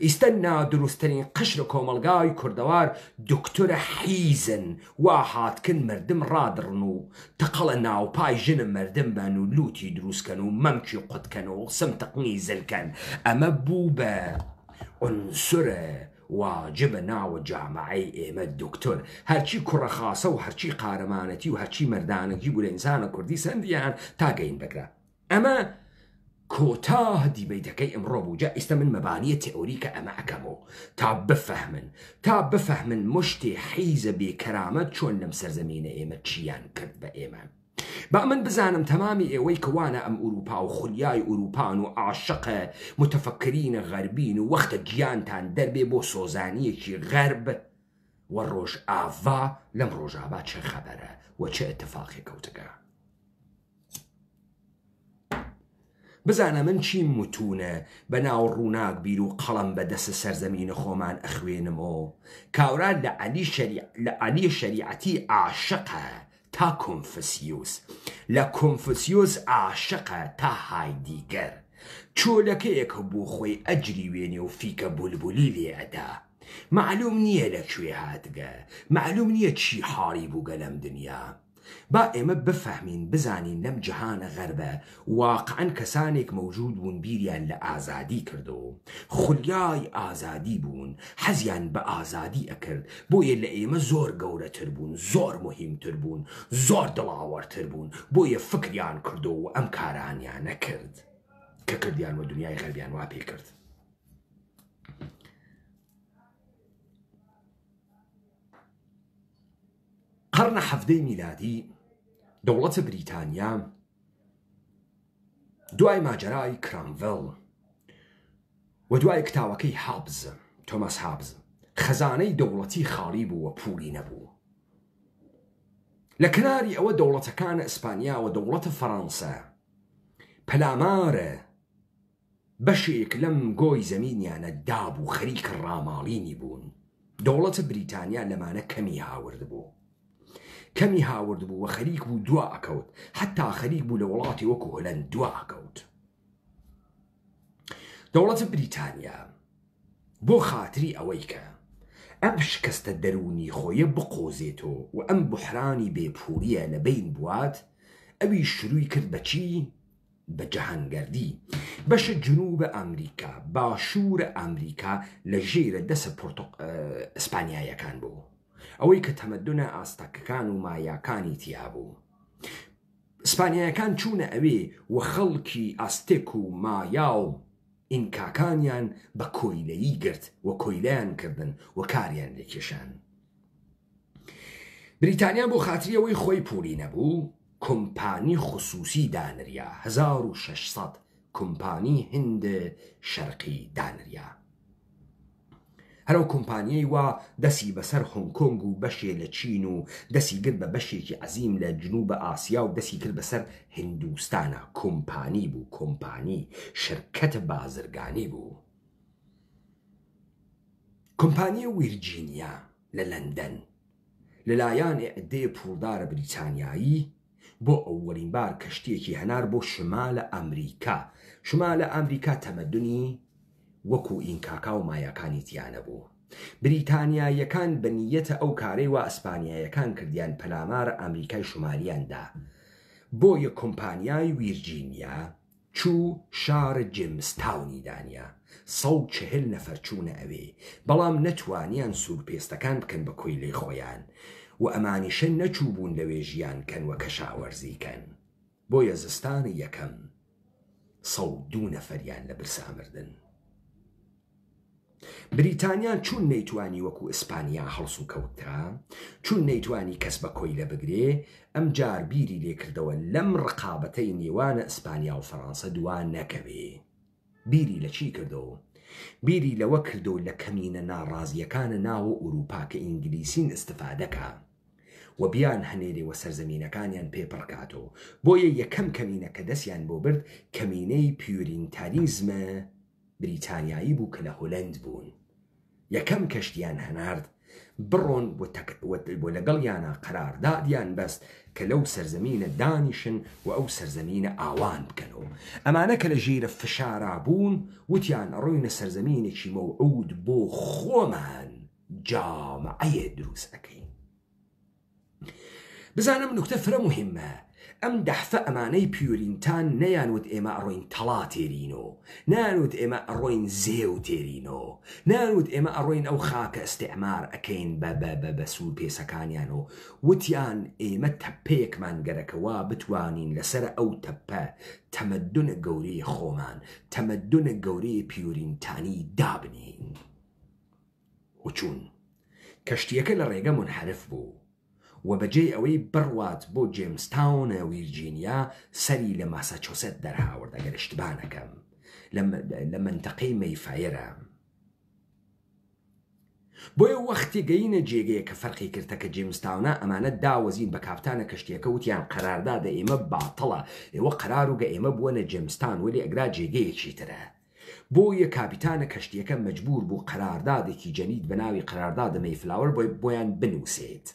ئیستە نادروستترین قشرە کۆمەلگای کوردەوار دکتۆرە حیزن وا هاتکن مردم ڕادڕن و تەقەڵە ناوپای ژنە مردم بەن و لوتی دروستکەن و مەمکی قوتکەن و سمتەقنی زلکەن ئەمە بوو بە ئونسورە واجبە ناوە جامعەی ئێمە دکتۆر هەرچی کوڕە خاسە و هەرچی قارەمانەتی و هەرچی مردانەکی بوو لە ئینسانە کوردی سندیان تاگەین بگرە ئەمە کۆتا دیبەیتەکەی ئەمڕۆ بوو جا ئێستا من مەبانیە تئۆریکە ئەمە ئەکەمەوە تا بفەهمن مشتێ حیزە بێکەرامەت چۆن لەم سەرزەمینە ئێمە چیان کرد بە ئێمە با من بزانم تەمامی ئێوەی کەوانە ئەم ئوروپا و خولیای ئوروپان و عاشقە متفەکرینە غەربین و وەختە گیانتان دەربێ بۆ سۆزانیەکی غەرب و ڕۆژ ئاوا لەم ڕۆژاوا چه خەبەرە و چه ئەتفاقی کەوتگە بزانە من چیم متونە بە ناو ڕووناک بیر و قەڵەم بەدەستە سەرزەمینە خۆمان ئەخوێنمەوە کاوران لە عەلی شەریعەتی عاشقە تا کۆنفوسیوس لە کۆنفوسیوس عاشقە تا هایدیگەر چۆلەکەیەکە بۆ خۆی ئەجری وێنێ و فیکە بولبولی لێ ئەدا معلوم نییە لەکوێ هاتگە، معلوم نییە چی حاڵی بووگە لەم دنیا. با ئێمە بفەهمین بزانین لەم جەهانە غەربە واقعەن کەسانێک مەوجود بوون بیریان لە ئازادی کردو، خولیای ئازادی بوون، حەزیان بە ئازادی ئەکرد، بۆیە لە ئێمە زۆر گەورەتر بوون، زۆر مهمتر بوون، زۆر دڵاوەرتر بوون، بۆیە فکریان کردو و ئەم کارانیان نەکرد کە کردیان و دنیای غەربیان وا پێ کرد. قرن حەڤدەی میلادی دەوڵەتە بریتانیا دوای ماجەرای کرامڤڵ و دوای کتاوەکەی هابز، تۆماس هابز، خەزانەی دەوڵەتی خاڵی بوو و پولی نەبوو. لە کناری ئەوە دەوڵەتەکانە ئیسپانیا و دەوڵەتە فەڕەنسا پەلامارە بەشێک لەم گۆی زەمینیانە دابوو، خەریکە ڕاماڵینی بوون. دەوڵەتە بریتانیا لەمانە کەمی هاورد بوو، کەمی هاورد بوو و خەریک بوو دوا ئەکەوت، حتا خەریک بوو لە وڵاتی وەکو هۆلەند دوا ئەکەوت. دەوڵەتە بریتانیا بۆ خاتری ئەوەی کە ئەم شکستە دەرونی خۆیە بقۆزێتەوە و ئەم بحرانی بێپووریە لە بین بوات، ئەوی شروعی کرد بە چی؟ بە جەهانگەردی. بەشە جنوبە ئەمریکا، باشوورە ئەمریکا لە ژێرە دەسە ئیسپانیایەکان بوو، ئەوەی کە تەمەدونە ئاستەکەکان و مایاکانی تیا بوو. ئیسپانیایەکان چوونە ئەوێ و خەڵکی ئاستێک و مایا و ئینکاکانیان بە کۆیلەیی گرت و کۆیلەیان کردن و کاریان لێکێشان. بریتانیا بۆ خاتری ئەوەی خۆی پولی نەبوو، کۆمپانی خصوصی دانریا، 1600 کۆمپانی هند شەرقی دانریا. هەرو کۆمپانیەی وا دەسی بەسەر هۆنگکۆنگ و بەشێ لە چین و دەسی کرد بە بەشێکی عەزیم لە جنوبە ئاسیا و دەسی کرد بەسەر هندوستانە. کۆمپانی بوو، کۆمپانی، شرکەتە بازرگانی بوو. کۆمپانیە ویرجینیا لە لەندەن لەلایەن عدەیە پوڵدارە بریتانیایی بۆ ئەووەلین بار کەشتێکی هەنار بۆ شمالە ئەمریکا. شمالە ئەمریکا تەمەدونی وەکو ئینکاکا و مایاکانی تیانە بوو. بریتانیایەکان بە نیەتە ئەو کارەی وا ئیسپانیایەکان کردیان پەلامارە ئەمریکای شمالیاندا. بۆیە کۆمپانیای ویرجینیا چوو شارە جیمستاونی دانیا. 140 نەفەر چوونە ئەوێ، بەڵام نەتوانیان سوورپێستەکان بکەن بە کۆیلەی خۆیان و ئەمانیشە نەچوو بوون لەوێ ژیان کەن وە کەشاوەرزیکەن. بۆیە زستانی یەکەم 102 نەفەریان لە برسامردن. بریتانیا چون نەیتوانی وەکو ئیسپانیا هەڵس و کەوترا، چون نەیتوانی کەس بە کۆیلە بگرێ، ئەم جار بیری لێکردەوە لەم ڕقابەتەی نێوانە ئیسپانیا و فەڕەنسە دوان نەکەوێ. بیری لە چی کردەوە؟ بیری لەوە کردو لە کەمینە ناڕازیەکانە ناوە ئوروپا کە ئینگلیسین ئستفادەکە و بیان هەنێرێەوە سەرزەمینەکانیان پێپڕکاتەوە. بۆیە یەکەم کەمینە کە دەستیان بۆ برد کەمینەی پیورینتاریزمە بریتانیایی بوو کە لە هۆلەند بوون. یەکەم کەشتیان هەنارد بڕۆن بۆ لەگەڵیانە قەراردادیان بەست کە لەو سەرزەمینە دانیشن و ئەو سەرزەمینە ئاوان بکەنەوە. ئەمانە کە لە ژێرە فشارا بوون وتیان ڕۆینە سەرزەمینێکی مەوعود بۆ خۆمان جامعەیە دروست ئەکەین. بزانم نکتە فرە مهمە. ئەم دەحفە ئەمانەی پیورینتان نەیانوت ئێمە ئەڕۆین تەڵا تێرینۆ، نانوت ئێمە ئەڕۆین زێو تێرینۆ، نانوت ئێمە ئەڕۆین ئەو خاکە ئەستێعمار ئەکەین بە سوور پێسەکانیانۆ. وتیان ئێمە تەپەیەکمان گەرەکەوا بتوانین لەسەر ئەو تەپە تەمەدونە گەورەی خۆمان، تەمەدونە گەورەی پیورینتانی دابنین. وچوون کەشتیەکە لە ڕێگە منحرف بوو و بەجێ ئەوەی بڕوات بۆ جیمستاونە ویرجینیا سەری لە ماساچۆسێت دەرهاورد ئەگەر اشتباه نەکەم لە منتەقەی مەیفایرە. بۆیە وەختی گەینە جێگەیە کە فەرقی کردە کە جیمستاونە ئەمانە داوەزین بە کاپتانە کەشتیەکە وتیان قەراردادە ئێمە باتەڵە، ئێوە قەرار و گە ئێمە بووەنە جیمستان وەلی ئەگرا جێگەیەکی ترە. بۆیە کاپیتانە کەشتیەکە مەجبور بوو قەراردادێکی جەنید بە ناوی قەراردادە مەیفلاور بۆیان بنووسێت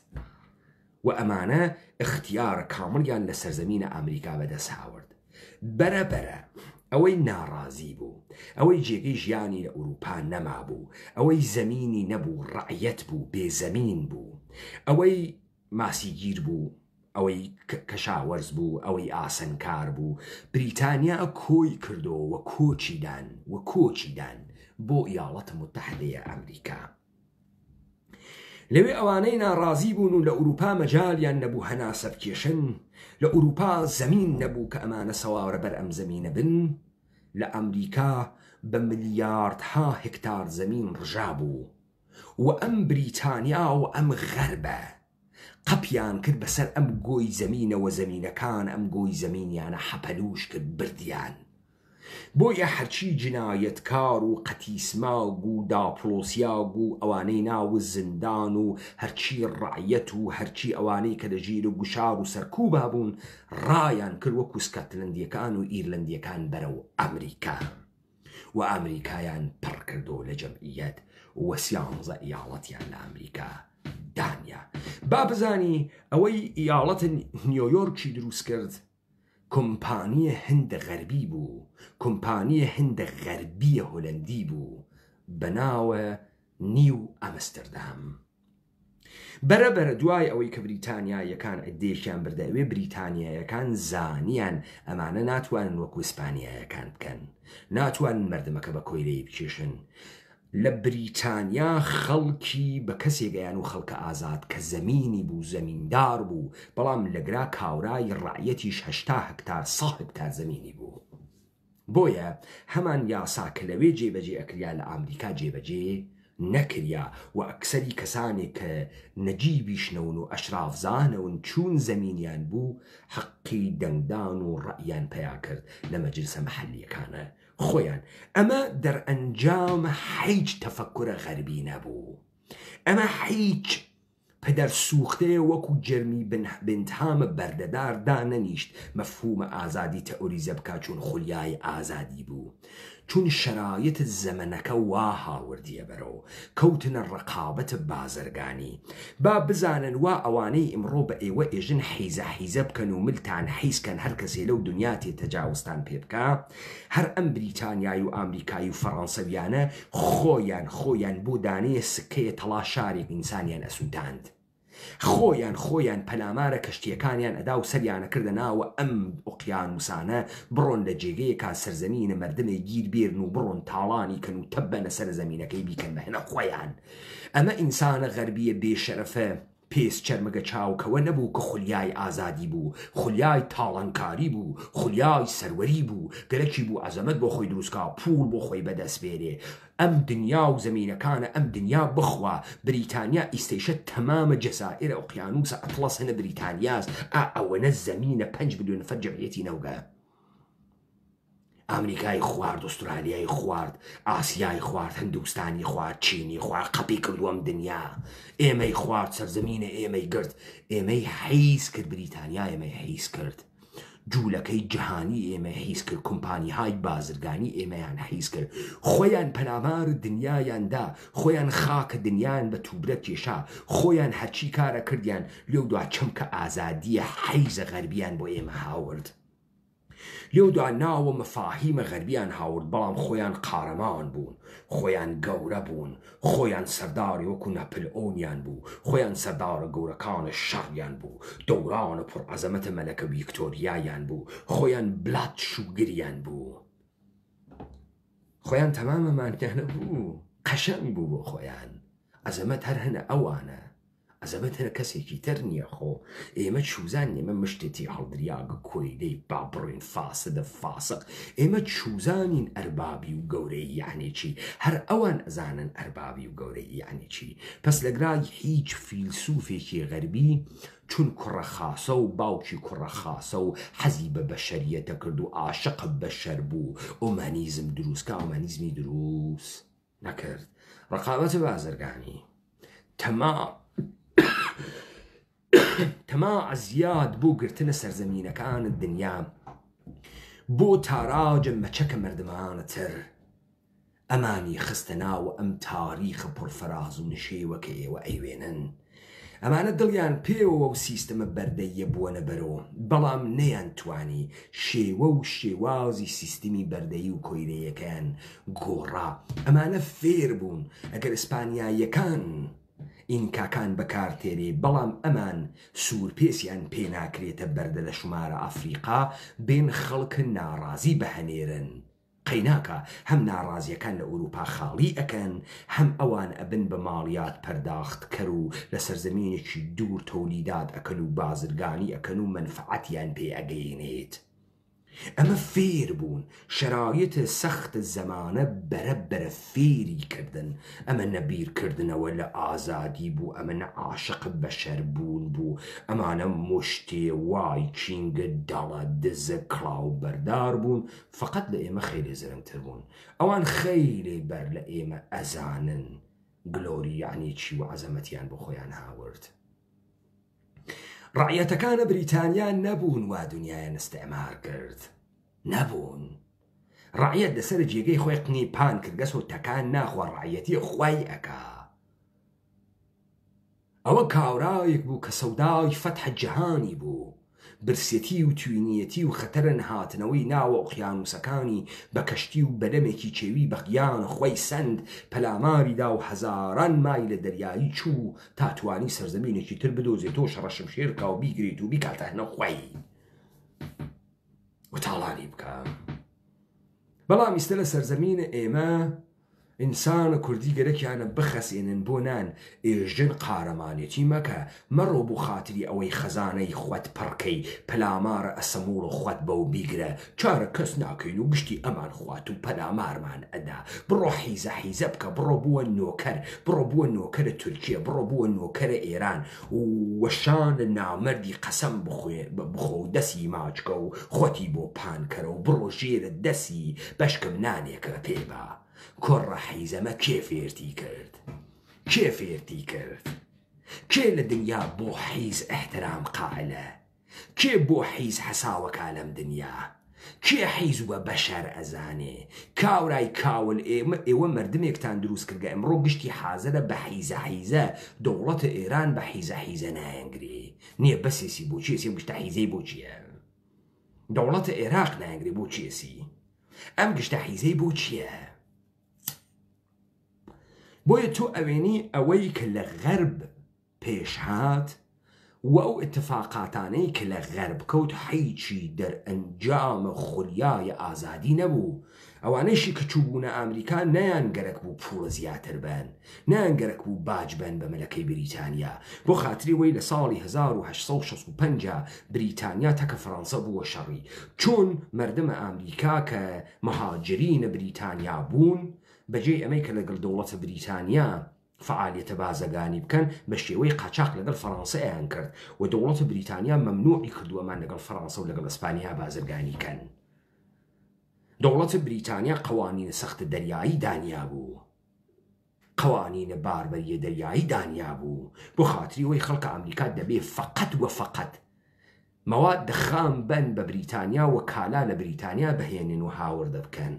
و ئەمانە اختیار کامڵیان لە سەرزەمینە ئەمریکا بەدەست هاورد. بەرەبەرە ئەوەی ناڕازی بوو، ئەوەی جێگەی ژیانی لە ئوروپا نەمابوو، ئەوەی زەمینی نەبوو، ڕعیەت بوو، بێزەمین بوو، ئەوەی ماسیگیر بوو، ئەوەی کەشاوەرز بوو، ئەوەی ئاسەنکار بوو. بریتانیا کۆی کردەوە وە کۆچیدان بۆ ئیاڵەتە متحدەیە ئەمریکا. لەوێ ئەوانەی ناڕازی بوون و لە ئوروپا مەجالیان نەبوو هەناسە بکێشن، لە ئوروپا زەمین نەبوو کە ئەمانە سەواورە بەر ئەم زەمینە بن، لە ئەمریکا بە ملیاردها هکتار زەمین ڕژا بوو و ئەم بریتانیا و ئەم غەربە قەپیان کرد بەسەر ئەم گۆی زەمینەوە، زەمینەکان ئەم گۆی زەمینیانە حەپەلوش کرد، بردیان. بۆیە هەرچی جنایەتکار و قەتیسماگ و داپڵۆسیاگ و ئەوانەی ناو زندان و هەرچی ڕعیەت و هەرچی ئەوانەی کە لە ژیر و گوشار و سەرکوبا بوون ڕایان کرد وەکو سکاتلەندیەکان و ئیرلەندیەکان بەرەو ئەمریکا، و ئەمریکایان پڕ کردەوە لە جەمعیەت و 11 ئیاڵەتیان لە ئەمریکا دانیا. با بزانی ئەوەی ئیاڵەتە نیویۆرکی دروست کرد کۆمپانیە هەند غەربی بوو، کۆمپانیە هەند غەربیە هۆلەندی بوو بە ناوە نیو ئەمستردام. بەرەبەرە دوای ئەوەی کە بریتانیایەکان ئەدێشیان بردەوێ، بریتانیایەکان زانیان ئەمانە ناتوانن وەکو ئیسپانیایەکان بکەن، ناتوانن مردمەکە بە کۆیلەی بکێشن. لە بریتانیا خەڵکی بە کەسێگەیان و خەڵکە ئازاد کە زەمینی بوو، زەمیندار بوو، بەڵام لەگرا کاورای ڕعیەتیش 80 هکتار 100 هکتار زەمینی بوو. بۆیە هەمان یاسا کە لەوێ جێبەجێ ئەکریا لە ئامریکا جێبەجێ نەکریا و ئەکسەری کەسانێک کە نەجیبیشنەون و ئەشرافزانەون چوون زەمینیان بوو، حەقی دەنگدان و ڕەئیان پیا کرد لە مەجلسە مەحەلیەکانە خۆیان. ئەمە دەرئەنجام هیچ تەفەکورە غەربی نەبوو، ئەمە هیچ پدر سوختەیە وەکو جەرمی بنتهامە بەردەدار دانەنیشت مەفهومە ئازادی تەئۆریزە بکات، چون خولیای ئازادی بوو، چون شرایط زەمەنەکە وا هاوردیە بەرەوە، کەوتنە ڕقابەت بازرگانی. با بزانن وا ئەوانەی ئمڕۆ بە ئێوە ئێژن حیزە حیزە بکەن و ملتان حیزکەن هەر کەسێ لەو دنیاتێ تەجاوزتان پێ بکە، هەر ئەم بریتانیای و ئامریکای و فەڕەنسەویانە خۆیان بۆ دانەیە سکەیە تەڵا شارێک ئینسانیان ئەسووتاند، خۆیان پەلامارە کەشتیەکانیان ئەدا و سەریانە کردە ناوە ئەم ئۆقیانوسانە، بڕۆن لە جێگەیەکا سەرزەمینە مردمێ گیر بێرن و بڕۆن تاڵانی کەن و تەبەنە سەر زەمینەکەی بیکەن بە هێنە خۆیان. ئەمە ئینسانە غەربیە بێشەرەفە پێس چەرمەگە چاوکەوە نەبوو کە خولیای ئازادی بوو، خولیای تاڵانکاری بوو، خولیای سەروەری بوو، گەلەکی بوو عەزەمەت بۆ خۆی دروستکا، پوڵ بۆ خۆی بەدەست بێرێ. ئەم دنیا و زەمینەکانە ئەم دنیا بخوا. بریتانیا ئیسیشە تەمامە جەزائرە ئۆقیانوسە ئەتڵەس هەنە بریتانیاز، ئەوەنە زەمینە 5 ملیۆن نەفەر جەمعیەتی نەوگە. ئەمریکای خوارد، ئوسترالیای خوارد، ئاسیای خوارد، هەندوستانی خوارد، چینی خوارد، قەپی کردووەم دنیا. ئێمەی خوارد، سەرزەمینە ئێمەی گرت، ئێمەی حیز کرد، بریتانیا ئێمەی حیز کرد، جوولەکەی جەهانی ئێمە حیز کرد، کۆمپانیهای بازرگانی ئێمەیان حیز کرد، خۆیان پەلامار دنیایاندا، خۆیان خاکە دنیایان بە تووبرە کێشا، خۆیان هەرچی کارە کردیان لێو دوا چەمکە ئازادیە حیزە غەربیان بۆ ئێمە هاورد، لێو دوا ناوە مەفاهیمە غەربیان هاورد، بەڵام خۆیان قارەمان بوون، خۆیان گەورە بوون، خۆیان سەرداری وەکو ناپلئۆنیان بوو، خۆیان سەردارە گەورەکانە شەڕیان بوو، دەورانە پڕ عەزەمەتە مەلەکە ڤیکتۆریایان بوو، خۆیان بلات شوگریان بوو، خۆیان تەمامەمانیانە بوو، قەشەنگ بوو بۆ خۆیان. عەزەمەت هەر هەنە ئەوانە، عەزەمەت هەنە کەسێکی تر نییە. خۆ ئێمە چوزان ئێمە مشتێتی هەڵدریاگە کۆیلەی با بڕێن فاسدە فاسق، ئێمە چوزانین ئەربابی و گەورەی یعنی چی، هەر ئەوان ئەزانن ئەربابی و گەورەی یعنی چی. پس لەگرای هیچ فیلسوفێکی غەربی چون کوڕە خاسە و باوکی کوڕە خاسە و حەزی بە بەشەریەتە کرد و عاشق بەشەر بوو، ئۆمانیزم دروستکە، ئۆمانیزمی دروست نەکرد. ڕقابەتە بازرگانی تەماع زیاد بۆ گرتنە سەرزەمینەکان دنیا، بۆ تاراجە مەچەکە مردمانەتر، ئەمانی خستە ناوە ئەم تاریخە پڕفەراز و نشێوەکە ئێوە ئەیوێنن. ئەمانە دڵیان پێوە و سیستەمە بەردەیە بووە بەرەوە بەڵام نەیانتوانی شێوە و شێوازی سیستمی بەردەیی و کۆیرەیەکەیان گۆڕا. ئەمانە فێر بوون ئەگەر ئیسپانیاییەکان ئینکاکان بەکارتێرێ، بەڵام ئەمان سوورپێسیان پێناکرێتە بەردە لە شمارە ئەفریقا بێن خەڵکە ناڕازی بەهەنێرن. قەیناکە هەم ناڕازیەکان لە ئەوروپا خاڵی ئەکەن، هەم ئەوان ئەبن بە ماڵیات پەرداختکەر و لە سەرزەمینێکی دوور تۆلیدات ئەکەن و بازرگانی ئەکەن و منفعەتیان پێ ئەگەیەنێت. ئەمە فێر بوون، شرایط سەخت زەمانە بەرە فێری کردن. ئەمە نەبیرکردنەوە لە ئازادی بوو، ئەمە نەعاشق بەشەر بوون بوو، ئەمانە مشتێ وای چینگە دەڵە دزە کڵاو بەردار بوون، فقط لە ئێمە خەیرێ زرنگتر بوون. ئەوان خەیرێ بەر لە ئێمە ئەزانن گلۆری یعنی چی و عەزەمەتیان بۆ خۆیان هاورد. ڕعیەتەکانە بریتانیا نەبوون وا دنیایان ئستعمار کرد، نەبوون. ڕعیەت لەسەر جێگەی خۆی قنیپان کرد، گەس و تەکان ناخوا ڕعیەتی خوای ئەکا. ئەوە کاورایەک بوو کە سەودای فەتح جەهانی بوو، برسێتی و توینیەتی و خەتەرن هاتنەوەی ناوە ئۆقیانوسەکانی بە کەشتی و بەدەمێکی چێوی بەقیان خۆی سند پەلاماریدا و هەزاران مای لە دەریایی چوو تا توانی سەرزەمینێکی تر بدۆزێتەوە شەڕەشم شێرکا و بیگریت و بیکاتە هەنەخوای و تاڵانی بکە. بەڵام ئیستە لە سەرزەمینە ئێمە ئینسانە کوردی گەرەکیانە بخەسێنن بۆ نان، ئێژن قارەمانێتی مەکە، مەڕۆ بوو خاتری ئەوەی خەزانەی خوەت پڕکەی پەلامارە ئەسەموڵ و خوەت بەو بیگرە، چارە کەس ناکەین و گشتی ئەمان خوات و پەلامارمان ئەدا. بڕۆ حیزە حیزە بکە، بڕۆ بووە نۆکەر، بڕۆ بووە نۆکەرە تورکیە، بڕۆ بووە نۆکەرە ئێران و وەشانە نامەردی قەسەم بخۆ و دەسی ماچکە و خۆتی بۆ پانکەرە و بڕۆ ژێرە دەسی بەشکم نانێکە پێبا. کۆڕە حیزەمە کێ فێرتی کرد؟ کێ فێرتی کرد؟ کێ لە دنیا بۆ حیز احترام قائلە؟ کێ بۆ حیز حەساوەکە لەم دنیا؟ کێ حیز وە بەشەر ئەزانێ؟ کاورای کاول ئێوە مردمێکتان دروست کردگە ئەمڕۆ گشتی حازرە بە حیزە حیزە، دەوڵەتە ئێران بە حیزە حیزە نایەنگرێ. نییە بەسێسی بۆ چێسی گشتە حیزەی بۆ چییە؟ دەوڵەتە عێراق نایەنگرێ بۆ چێسی؟ ئەم گشتە حیزەی بۆ چییە؟ بۆیە تۆ ئەوێنی ئەوەی کە لە غەرب پێشهات و ئەو اتفاقاتانەی کە لە غەرب کەوت هیچی دەرئەنجامە خولیای ئازادی نەبوو. ئەوانەیشی کە چووبوونە ئەمریکا نەیان گەرەک بوو پوڵە زیاتر بن، نەیان گەرەک بوو باج بن بە مەلەکەی بریتانیا. بۆ خاتری وەی لە ساڵی 1865 بریتانیا تەکە فەڕەنسا بووە شەڕی، چۆن مردمە ئەمریکا کە مەهاجرینە بریتانیا بوون بەجێ ئەمەی کە لەگەڵ دەوڵەتە بریتانیا فعالیتە بازەگانی بکەن بە شێوەی قاچاق لەگەڵ فەڕەنسا ئەیان کرد و دەوڵەتە بریتانیا مەمنوعی کردووەمان لەگەڵ فەڕەنسا و لەگەڵ ئەسپانیا بازرگانی کەن. دەوڵەتە بریتانیا قوانینە سەخت دەریایی دانیا بوو، قوانینە باربەریە دەریایی دانیا بوو، بۆ خاتری وەی خەڵکە ئەمریکا دەبێ فقط و فقط مەواد خام بن بە بریتانیا و کالا لە بریتانیا بهێنن و هاوردە بکەن.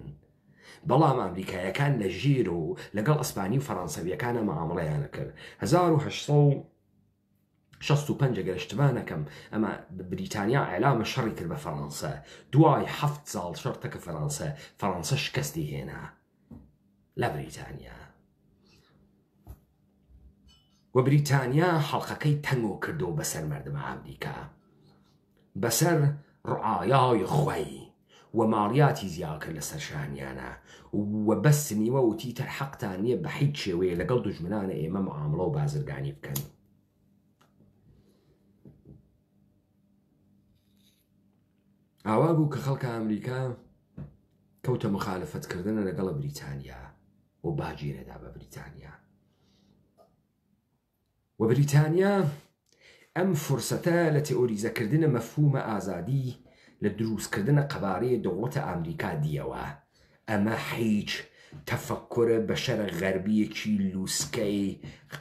بەڵام ئەمریکایەکان لە ژیر و لەگەڵ ئەسپانی و فەڕەنسەویەکانە مەعامڵەیانە کرد. 1865 گەر اشتباه نەکەم ئەمە بریتانیا ئەعلامە شەڕی کرد بە فەڕەنسا، دوای 7 ساڵ شەڕ تەکە فەڕەنسا شکستی هێنا لە بریتانیا و بریتانیا حەڵقەکەی تەنگۆ کردو بەسەر مردمە ئەمریکا، بەسەر ڕعایای خۆی و ماڵیاتی زیاکە لەسەر شانیانە و بەستنیوە و تیتر حەقتان نییە بە هیچ شێوەیە لەگەڵ دوژمنانە ئێمە معامڵە و بازرگانی بکەن. ئاوا بوو کە خەڵکە ئەمریکا کەوتە مخالەفەتکردنە لەگەڵ بریتانیا و باگیرەدا بە بریتانیا و بریتانیا ئەم فرسەتە لە تئۆریزەکردنە مەفهومە ئازادی لە دروستکردنە قەبارەیە دەوڵەتە ئەمریکا دیەوە. ئەمە هیچ تەفەکورە بەشەرە غەربیەکی لووسکەی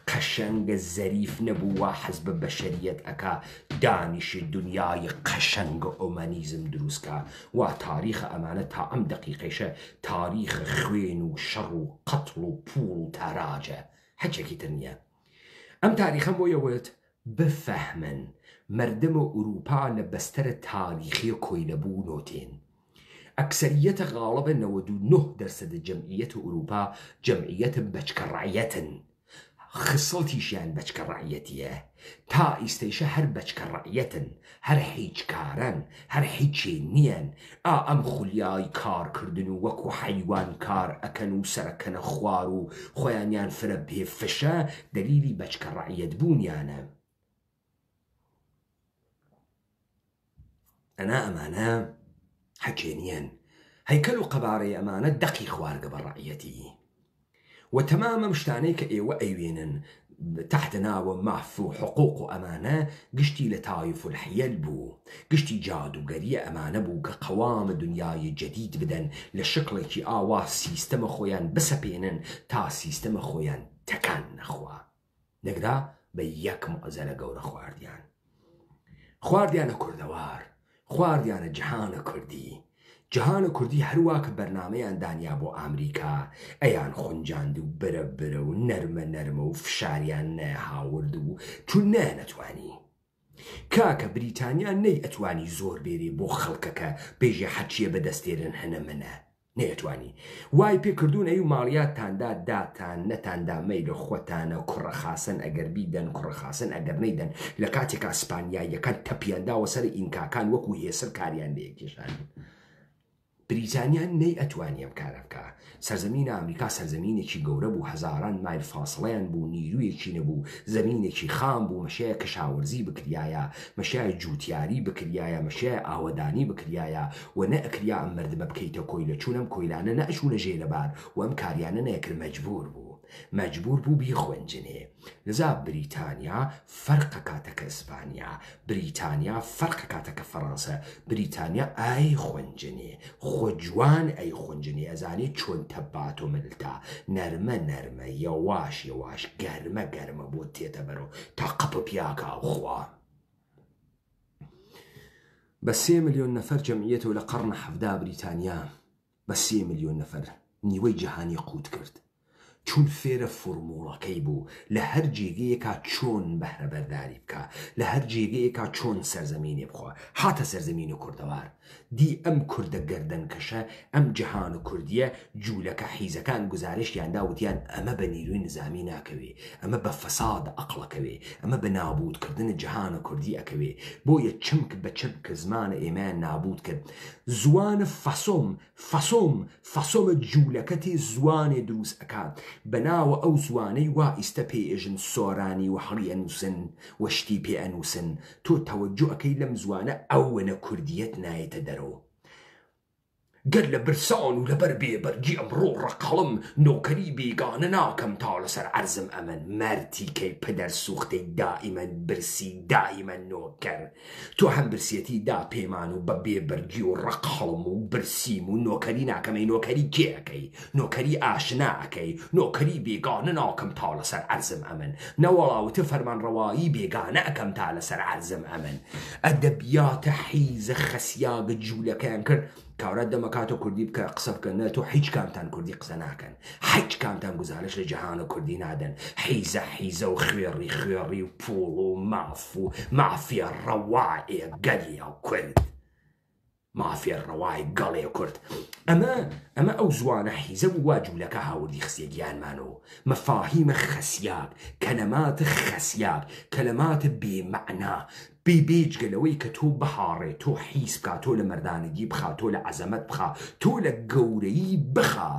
قەشەنگە زەریف نەبووە حەز بە بەشەریەت ئەکا دانیشی دنیای قەشەنگە ئۆمەنیزم دروستکە و تاریخە ئەمانە تا ئەم دەقیقەیشە تاریخە خوێن و شەڕ و قەتڵ و پوڵ و تاراجە، هەچێکی تر نییە. ئەم تاریخەم بۆ یەوەت بفهمن مردم ئوروپا لە بەستەرە تاریخی کۆیلەبوو نۆتێن. ئەکسەریەتە غاڵبە 99% جەمعیەتە ئوروپا جەمعیەتە بەچکە ڕعیەتن. خسڵتیشیان بەچکە ڕعیەتیە، تا ئیستەیشە هەر بەچکە ڕعیەتن، هەر هیچ کارن، هەر هیچێ نیەن. ئەم خولیای کارکردن و وەکو حەیوان کار ئەکەن و سەرەکەنە خوار و خۆیانیان فرە بێفشە دەلیلی بەچکە ڕعیەت بوونیانە. ئەمانە حەکێنیەن، هەیکەل و قەبارەی ئەمانە دەقی خواردگە بە ڕعیەتی. و تەمامە شتانەی کە ئێوە ئەیوێنن تحت ناوە ماف و حقوق و ئەمانە گشتی لە تایف الحیل بوو، گشتی جادوگەریە ئەمانە بوو کە قەوامە دنیای جەدید بدەن لە شکڵێکی ئاوا سیستەمە خۆیان بسەپێنن تا سیستەمە خۆیان تەکان نەخوا، نەگرا بە یەک مەعزەلە گەورە خواردیانە کوردەوار، خواردیانە جەهانە کوردی. جەهانە کوردی هەروە کە بەرنامەیان دانیا بۆ ئامریکا ئەیان خونجاند و برە و نەرمە و فشاریان نەهاورد و چون نەتوانی. کاکە بریتانیا نەی ئەتوانی زۆر بێری بۆ خەڵکەکە بێژێ حەچیە بەدەستێرن هەنە منە نەیەتوانی. وای پێکردوون ئەی و ماڵیاتتاندا داتان نەتاندا مەیلە خۆتانە کوڕە خاسن ئەگەر بیدەن کوڕە خاسن ئەگەر نەیدەن. لە کاتێکا ئیسپانیاییەکان تەپیانداوە سەر ئینکاکان وەکو هێسر کاریان لێکێشان. بریتانیان نەی ئەتوانی ئەم کارە بکە. سەرزەمینە ئەمریکا سەرزەمینێکی گەورە بوو، هەزاران مایل فاصڵەیان بوو، نیرویەکی نەبوو، زەمینێکی خام بوو، مەشەیە کەشاوەرزی بکریایە، مەشای جووتیاری بکریایە، مەشای ئاوەدانی بکریایە و نە ئەکریا ئەم مردمە بکەیتە کۆیلە. چونەم کۆیلانە نەئەچوونە ژێلەبار و ئەم کاریانە نەیەکرد، مەجبور بوو بیخوێنجنێ. لەذا بریتانیا فەرقە کاتەکە ئیسپانیا، بریتانیا فەرقە کاتەکە فەڕەنسا، بریتانیا ئای خوێنجنێ، خۆجوان ئەی خوێنجنێ، ئەزانێ چۆن تەبات و ملتا، نەرمە یەواش گەرمە بۆ تێتە بەرەوە تا قەپە پیاکە خوا. بە 3 ملیۆن نەفەر جەمعیەتەوە لە قەڕنە 17 بریتانیا، بە 3 ملیۆن نەفەر نیوەی جەهانی قوت کرد. چون فێرە فۆرموڵەکەی بوو لە هەر جێگەیەکا چۆن بەهرەبەرداری بکە، لە هەر جێگەیەکا چۆن سەرزەمینێ بخوا، هاتە سەرزەمینی کوردەوار. دی ئەم کوردە گەردەنکەشە ئەم جەهانە کوردیە جوولەکە حیزەکان گزارشیاندا وتیان ئەمە بە نیروی نظامی ناکەوێ، ئەمە بە فەسادە ئەقڵەکەوێ، ئەمە بە نابودکردن جەهانە کوردی ئەکەوێ. بۆیە چمک بە چمک زمانە ئێمەیان نابود کرد. زوانە فەسۆمە جوولەکەتی زوانێ دروست ئەکات بەناوە ئەو زوانەی وا ئیستە پێئێژن سۆرانی و هەڵی ئەنووسن وەشتی پێ ئەنووسن. تۆ تەوەجۆ ئەەکەی لەم زوانە ئەوەنە کوردیەت نایەتە دەرەوە. گەر لە برسان و لەبەر بێبەرگی ئەمڕۆ ڕقەڵم نۆکەری بێگانە ناکەم تا لەسەر عەرزم ئەمن. مەرتیکەی پەدەر سوختەی دائیمەن برسی دائیمەن نۆکەر. تۆ هەم برسیەتی دا پێمان و بە بێبەرگی و ڕقەڵم و برسیم و نۆکەری ناکەمەی. نۆکەری کێ ئەەکەی؟ نۆکەری ئاشنا ئەەکەی. نۆکەری بێگانە ناکەم تا لەسەر عەرزم ئەمن. نەوەڵاوتە فەرمانڕەوایی بێگانە ئەەکەم تا لەسەر عەرزم ئەمن. ئەدەبیاتە حیزە خەسیاگە جوولەکەیان کرد. کاورە دەمەکاتە کوردی بکە قسە بکەن، تۆ هیچ کامتان کوردی قسە ناکەن، هیچ کامتان گزارش لە جەهانە کوردی نادەن. حیزە و خوێڕی و پوڵ و ماف و مافیە ڕەوایە گەلیە و کورد، مافیە ڕەوای گەڵێ کورد. ئەمە ئەو زوانە حیزە و وا جوولەکە هاوردی خستێگیانمانەوە. مەفاهیمە خەسیاک، کەلەماتە خەسیاک، کەلەماتە بێمەعنا، بێجگەلەوەی کە تۆ بەهاڕێ، تۆ حیس بکە، تۆ لە مەردانگی بخە، تۆ لە عەزەمەت بخە، تۆ لە گەورەیی بخە.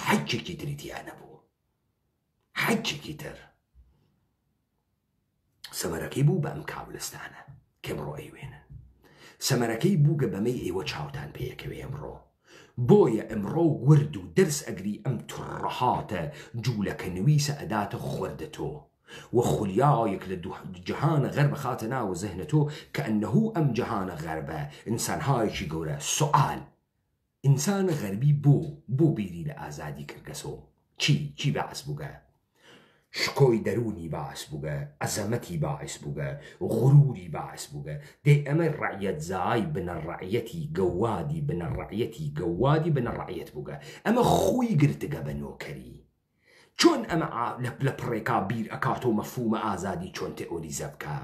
حەجێکی تریتیان نەبوو، حەجێکی تر. سەمەرەکەی بوو بە ئەم کابلستانە کە ئەمڕۆ ئەیوێنن. سەمەرەکەی بوو گە بەمەی ئێوە چاوتان پێیەکەوێ ئەمڕۆ. بۆیە ئەمڕۆ ورد و دەرس ئەگری ئەم توڕەهاتە جوولەکە نویسە ئەداتە خوردە تۆ. وخلیایەک لە جەهانە غەربە خاتە ناوە زەهنە تۆ کە ئەنەهوو ئەم جەهانە غەربە ئینسانهایەکی گەورە. سوئال ئینسانە غەربی بۆ بیری لە ئازادی کردگەسۆ چی باعث بووگە؟ شکۆی دەرونی باعث بووگە، ئەزەمەتی باعث بووگە، غروری باعث بووگە. دەی ئەمە ڕعیەت زای بنە ڕعیەتی گەوادی بنە ڕعیەتی گەوادی بنە ڕعیەت بووگە. ئەمە خۆی گرتگە بە نۆکەری. چۆن ئەمە لە پڕێکا بیر ئەکات و مەفهومە ئازادی چۆن تئۆریزە بکە.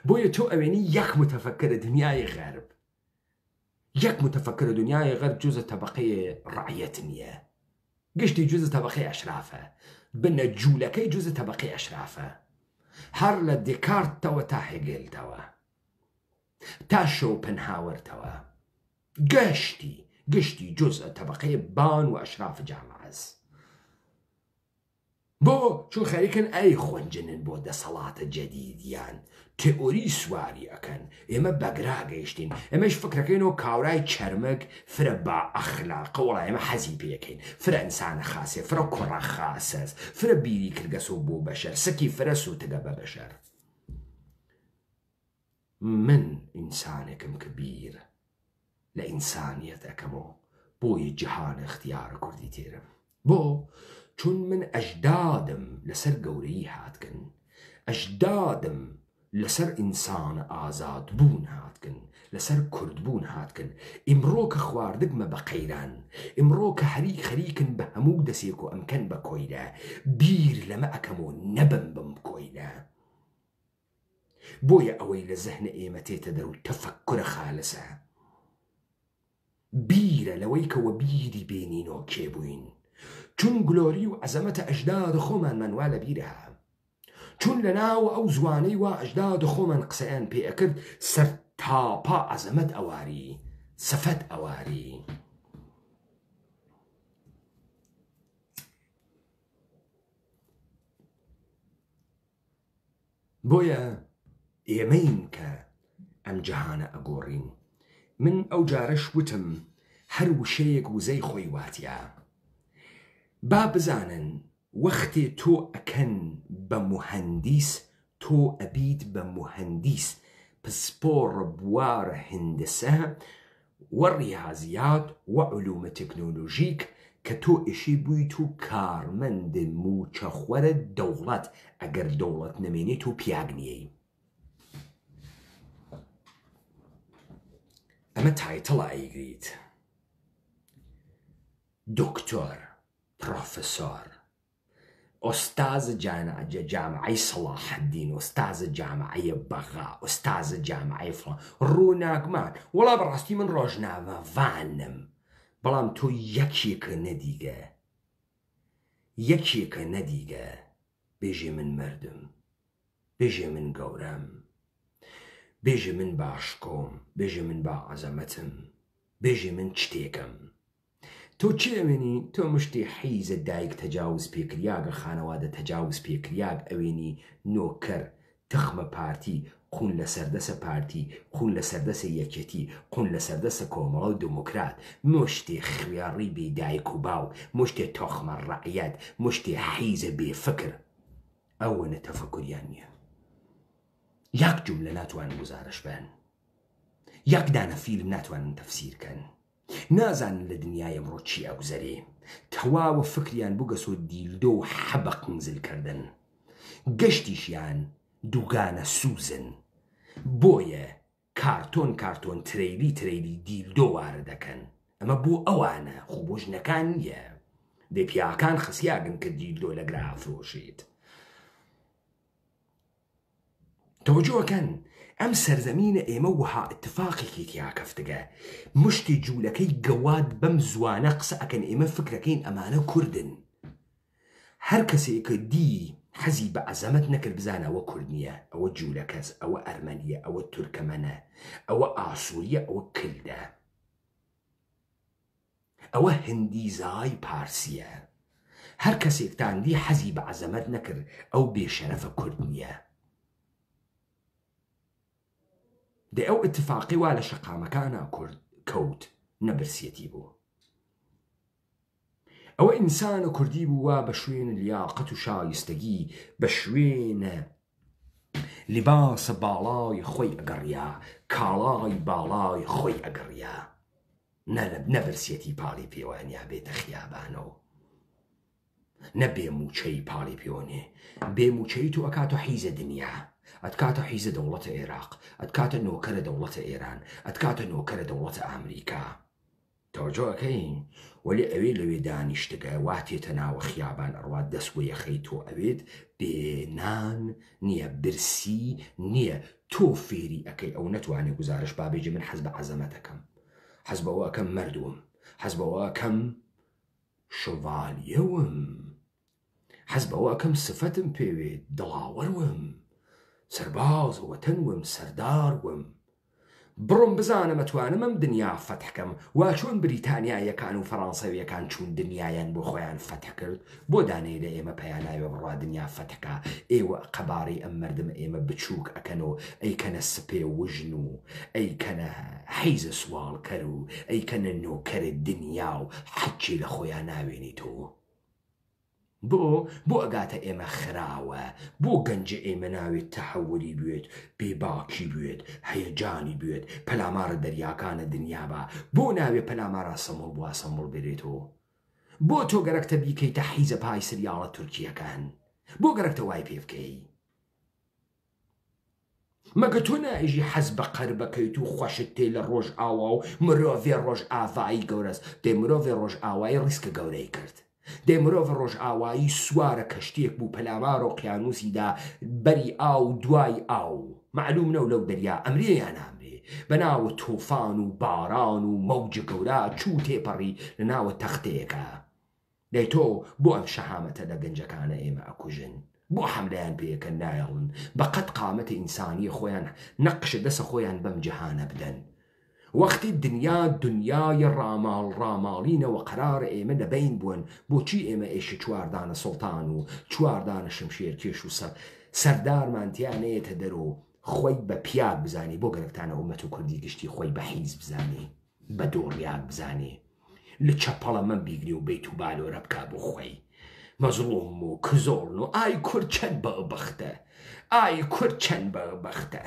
بۆیە تۆ ئەوێنی یەک متەفەکرە دنیای غەرب، یەک متەفەکرە دنیای غەرب جزء طبقەی ڕعیەت نییە، گشتی جزء طبقەی ئەشرافە، بنە جوولەکەی جزء طبقەی ئەشرافە، هەر لە دێکارتەوە تا هێگێلتەوە تا شۆپنهاوەرتەوە گشتی جزء طبقەی بان و ئەشراف جامعەز. بۆ چون خەریکن ئەی خوێنجنن بۆ دەسەڵاتە جەدیدیان تئۆری سواری ئەکەن، ئێمە بەگرا گەیشتین، ئێمەش فکرەکەینەوە کاورای چەرمەک فرە با ئەخلاقە، وڵای ئێمە حەزی پێەکەین، فرە ئینسانە خاسێ، فرە کوڕە خاسەس، فرە بیری کردگەسۆ بۆ بەشەر، سکی فرە سووتگە بە بەشەر. من ئینسانێکم کە بیر لە ئینسانیەت ئەەکەمەوە، بۆیە جیهان اختیارە کوردی تێرم. بۆ چون من ئەجدادم لەسەر گەورەی هاتکن، ئەجدادم لەسەر ئینسان ئازاد بوون هاتکن، لەسەر کوردبوون هاتکن. ئیمڕۆ کە خواردگمە بە قەیران، ئیمڕۆ کە خەریکن بە هەموو دەسێک و ئەمکەن بە کۆیلە، بیر لەمە ئەەکەمەوە نەبم بم کۆیلە. بۆیە ئەوەی لە زەهنە ئێمە تێتە دەرو تەفەککورە خالسە، بیرە لەوەی کەوە بیری بێنینەوە کێبووین، چون گلۆری و عەزەمەتە ئەجداد خۆمان منوا لە بیرە، چون لە ناو ئەو زوانەی وا ئەجداد خۆمان قسەیان پێ ئەکرد سەر تاپا عەزەمەت ئەواری، سەفەت ئەواری. بۆیە ئێمەین کە ئەم جەهانە ئەگۆڕین. من ئەو جارەش وتم هەر وشەیەک وزەی خۆی واتیە. با بزانن وەختێ تۆ ئەکەن بە موهەندیس، تۆ ئەبیت بە موهەندیس پسپۆڕ بوارە هندسە و ڕیاضیات و علومە تەکنۆلۆژیک کە تۆ ئێشی بوویت و کارمەند موچەخوەرە دەوڵەت، ئەگەر دەوڵەت نەمێنێت و پیاگ نیەی. ئەمە تایتڵە ئەیگریت، دکتۆر، پرۆفسۆر، ئۆستاز جامعەی سەڵاح الدین، ئۆستاز جامعەی بەغا، ئۆستاز جامعەی فڵان، ڕووناکمان. وەڵا بەڕاستی من ڕۆژنامەڤانم، بەڵام تۆ یەکێکە نەدیگە بێژێ من مردم، بێژێ من گەورەم، بێژێ من باشکۆم، بێژێ من با عەزەمەتم، بێژێ من شتێکم. تۆ چێمێنی؟ تۆ مشتی حیزە دایک تەجاوز پێکریاگە، خانەوادە تەجاوز پێکریاگ، ئەوێنی نۆکەر، تخمە پارتی، قون لە سەردەسە پارتی، قون لە سەردەسە یەکێتی، قون لە سەردەسە کۆمەڵە و دموکرات، مشتێ خوێڕی بێ دایک و باو، مشتێ تۆخمە ڕعیەت، مشتێ حیزە بێفکر. ئەوە نەتەفەکوریان نییە. یەک جوملە ناتوانن گزارش بن، یەک دانە فیلم ناتوانن تەفسیرکەن، نازانن لە دنیای ئەمڕۆ چی ئەگوزەرێ، تەواوە فکریان بووگەسۆ دیلدۆ و حەبە قنزلکردن، گەشتیشیان دووگانە سووزن. بۆیە کارتۆن ترەیلی دیلدۆ وارە دەکەن. ئەمە بۆ ئەوانە، خۆ بۆ ژنەکان نییە. دێ پیاکان خەسیاگن کە دیلدۆ لە گرا ئەفرۆشێت. تەوەجۆکەن ئەم سەرزەمینە ئێمە وها اتفاقێکی تیا کەفتگە، مشتی جوولەکەی گەواد بەم زوانە قسە ئەکەن، ئێمە فکرەکەین ئەمانە کوردن. هەر کەسێکە دی حەزی بە عەزەمەت نەکرد بزانە ئەوە کورد نییە، ئەوە جوولەکەس، ئەوە ئەرمەنیە، ئەوە تورکەمەنە، ئەوە ئاسووریە، ئەوە کلدە، ئەوە هندیزای پارسیە. هەر کەسێکتان دی حەزی بە عەزەمەت نەکرد، ئەو بێشەرەفە کورد نییە. دێ ئەو اتفاقی وا لە شەقامەکانە کورد کەوت، نەبرسێتی بوو. ئەوە ئینسانە کوردی بووە بە شوێنە لیاقەت و شایستگی، بە شوێنە لیباسە باڵای خۆی ئەگەڕیا، کاڵای باڵای خۆی ئەگەڕیا، نەبرسێتی پاڵی پێوانیا بێتە خیابانەوە، نەبێ موچەی پاڵی پێوانێ، بێ موچەی تو ئەکاتۆ حیزە دنیا، ئەتکاتە حیزە دەوڵەتە عێراق، ئەتکاتە نۆکەرە دەوڵەتە ئێران، ئەتکاتە نۆکەرە دەوڵەتە ئەمریکا. تەوەجۆەکەین وەلی ئەوێ لەوێ دانیشتگە واتێتە ناوە خیابان ئەڕوات دەستوە یەخەی تۆ ئەوێت بێنان نییە برسی نییە تۆ فێری ئەەکەی ئەو نەتوانێت گزارش بابێژی من حەز بە عەزەمەتەکەم حەز بەوە ئەکەم مردوم حەز بەوە ئەکەم شڤالیەوم حەز بەوە ئەکەم سفەتم پێوێت دڵاوەروم سەرباز وەتەنوم سەرداروم بڕۆم بزانم ئەتوانم ئەم دنیا فەتحکەم وا چۆن بریتانیایەکان و فەڕەنسەویەکان چوون دنیایان بۆ خۆیان فەتح کرد بۆ دانەی لە ئێمە پەیاناوێ بڕوا دنیا فەتحکە ئێوە قەبارەی ئەم مردمە ئێمە بچووک ئەکەنەوە ئەیکەنە سپێ وژن و ئەیکەنە حەیزە سوالکەر و ئەیکەنە نۆکەرە دنیا و حەجی لە خۆیان ناوێنیتەوە بۆ ئەگاتە ئێمە خراوە بۆ گەنجە ئێمە ناوێت تەحەولی بوێت بێباکی بوێت هەیەجانی بوێت پەلامارە دەریاکانە دنیابە بۆ ناوێت پەلامارە سەمڵ بووە سەمڵ بێرێتەوە بۆ تۆ گەرەکتە بیکەیتە حیزە پای سریاڵە تورکیەکان بۆ گەرەکتە وای پێ بکەی مەگە تۆ نائژی حەز بە قەر بەکەیت و خۆشت تێ لە ڕۆژ ئاوا و مرۆڤێ ڕۆژ ئاوایی گەورەس دێ مرۆڤێ ڕۆژ ئاوایی ڕیسکە گەورەی کرد دێ مرۆڤ ڕۆژ ئاوایی سوارە کەشتێک بوو پەلامار و قیانوسیدا بەری ئاو دوای ئاو معلوم نەو لەو دەریا ئەمرێ یان نامرێ بەناوە تۆفان و باران و مەوجە گەورە چوو تێپەڕی لە ناوە تەختەیەکە دەی تۆ بۆ ئەم شەهامەتە لە گەنجەکانە ئێمە ئەکوژن بۆ حەملەیان پێیەکە نایەڵن بەقەت قامەتی ئینسانی خۆیان نەقشە دەسە خۆیان بەم جەهانە بدەن وەختی دنیای ڕاماڵینەوە قەرارە ئێمە لەبین بوون بۆچی ئێمە ئێشە چواردانە سڵتان و چواردانە شمشێرکێش و سەردارمانتیانەیەتە دەرۆ خۆی بە پیاک بزانێ بۆ گەرەکتانە ئومەت و کوردی گشتی خۆی بە حیز بزانێ بە دۆڕیاک بزانێ لە چەپەڵە من بیگری و بیت و بالۆرە بکا بۆ خۆی مەزڵوم و کزۆڵن و ئای کورد چەند بەبەختە ئای کورد چەند بەبەختە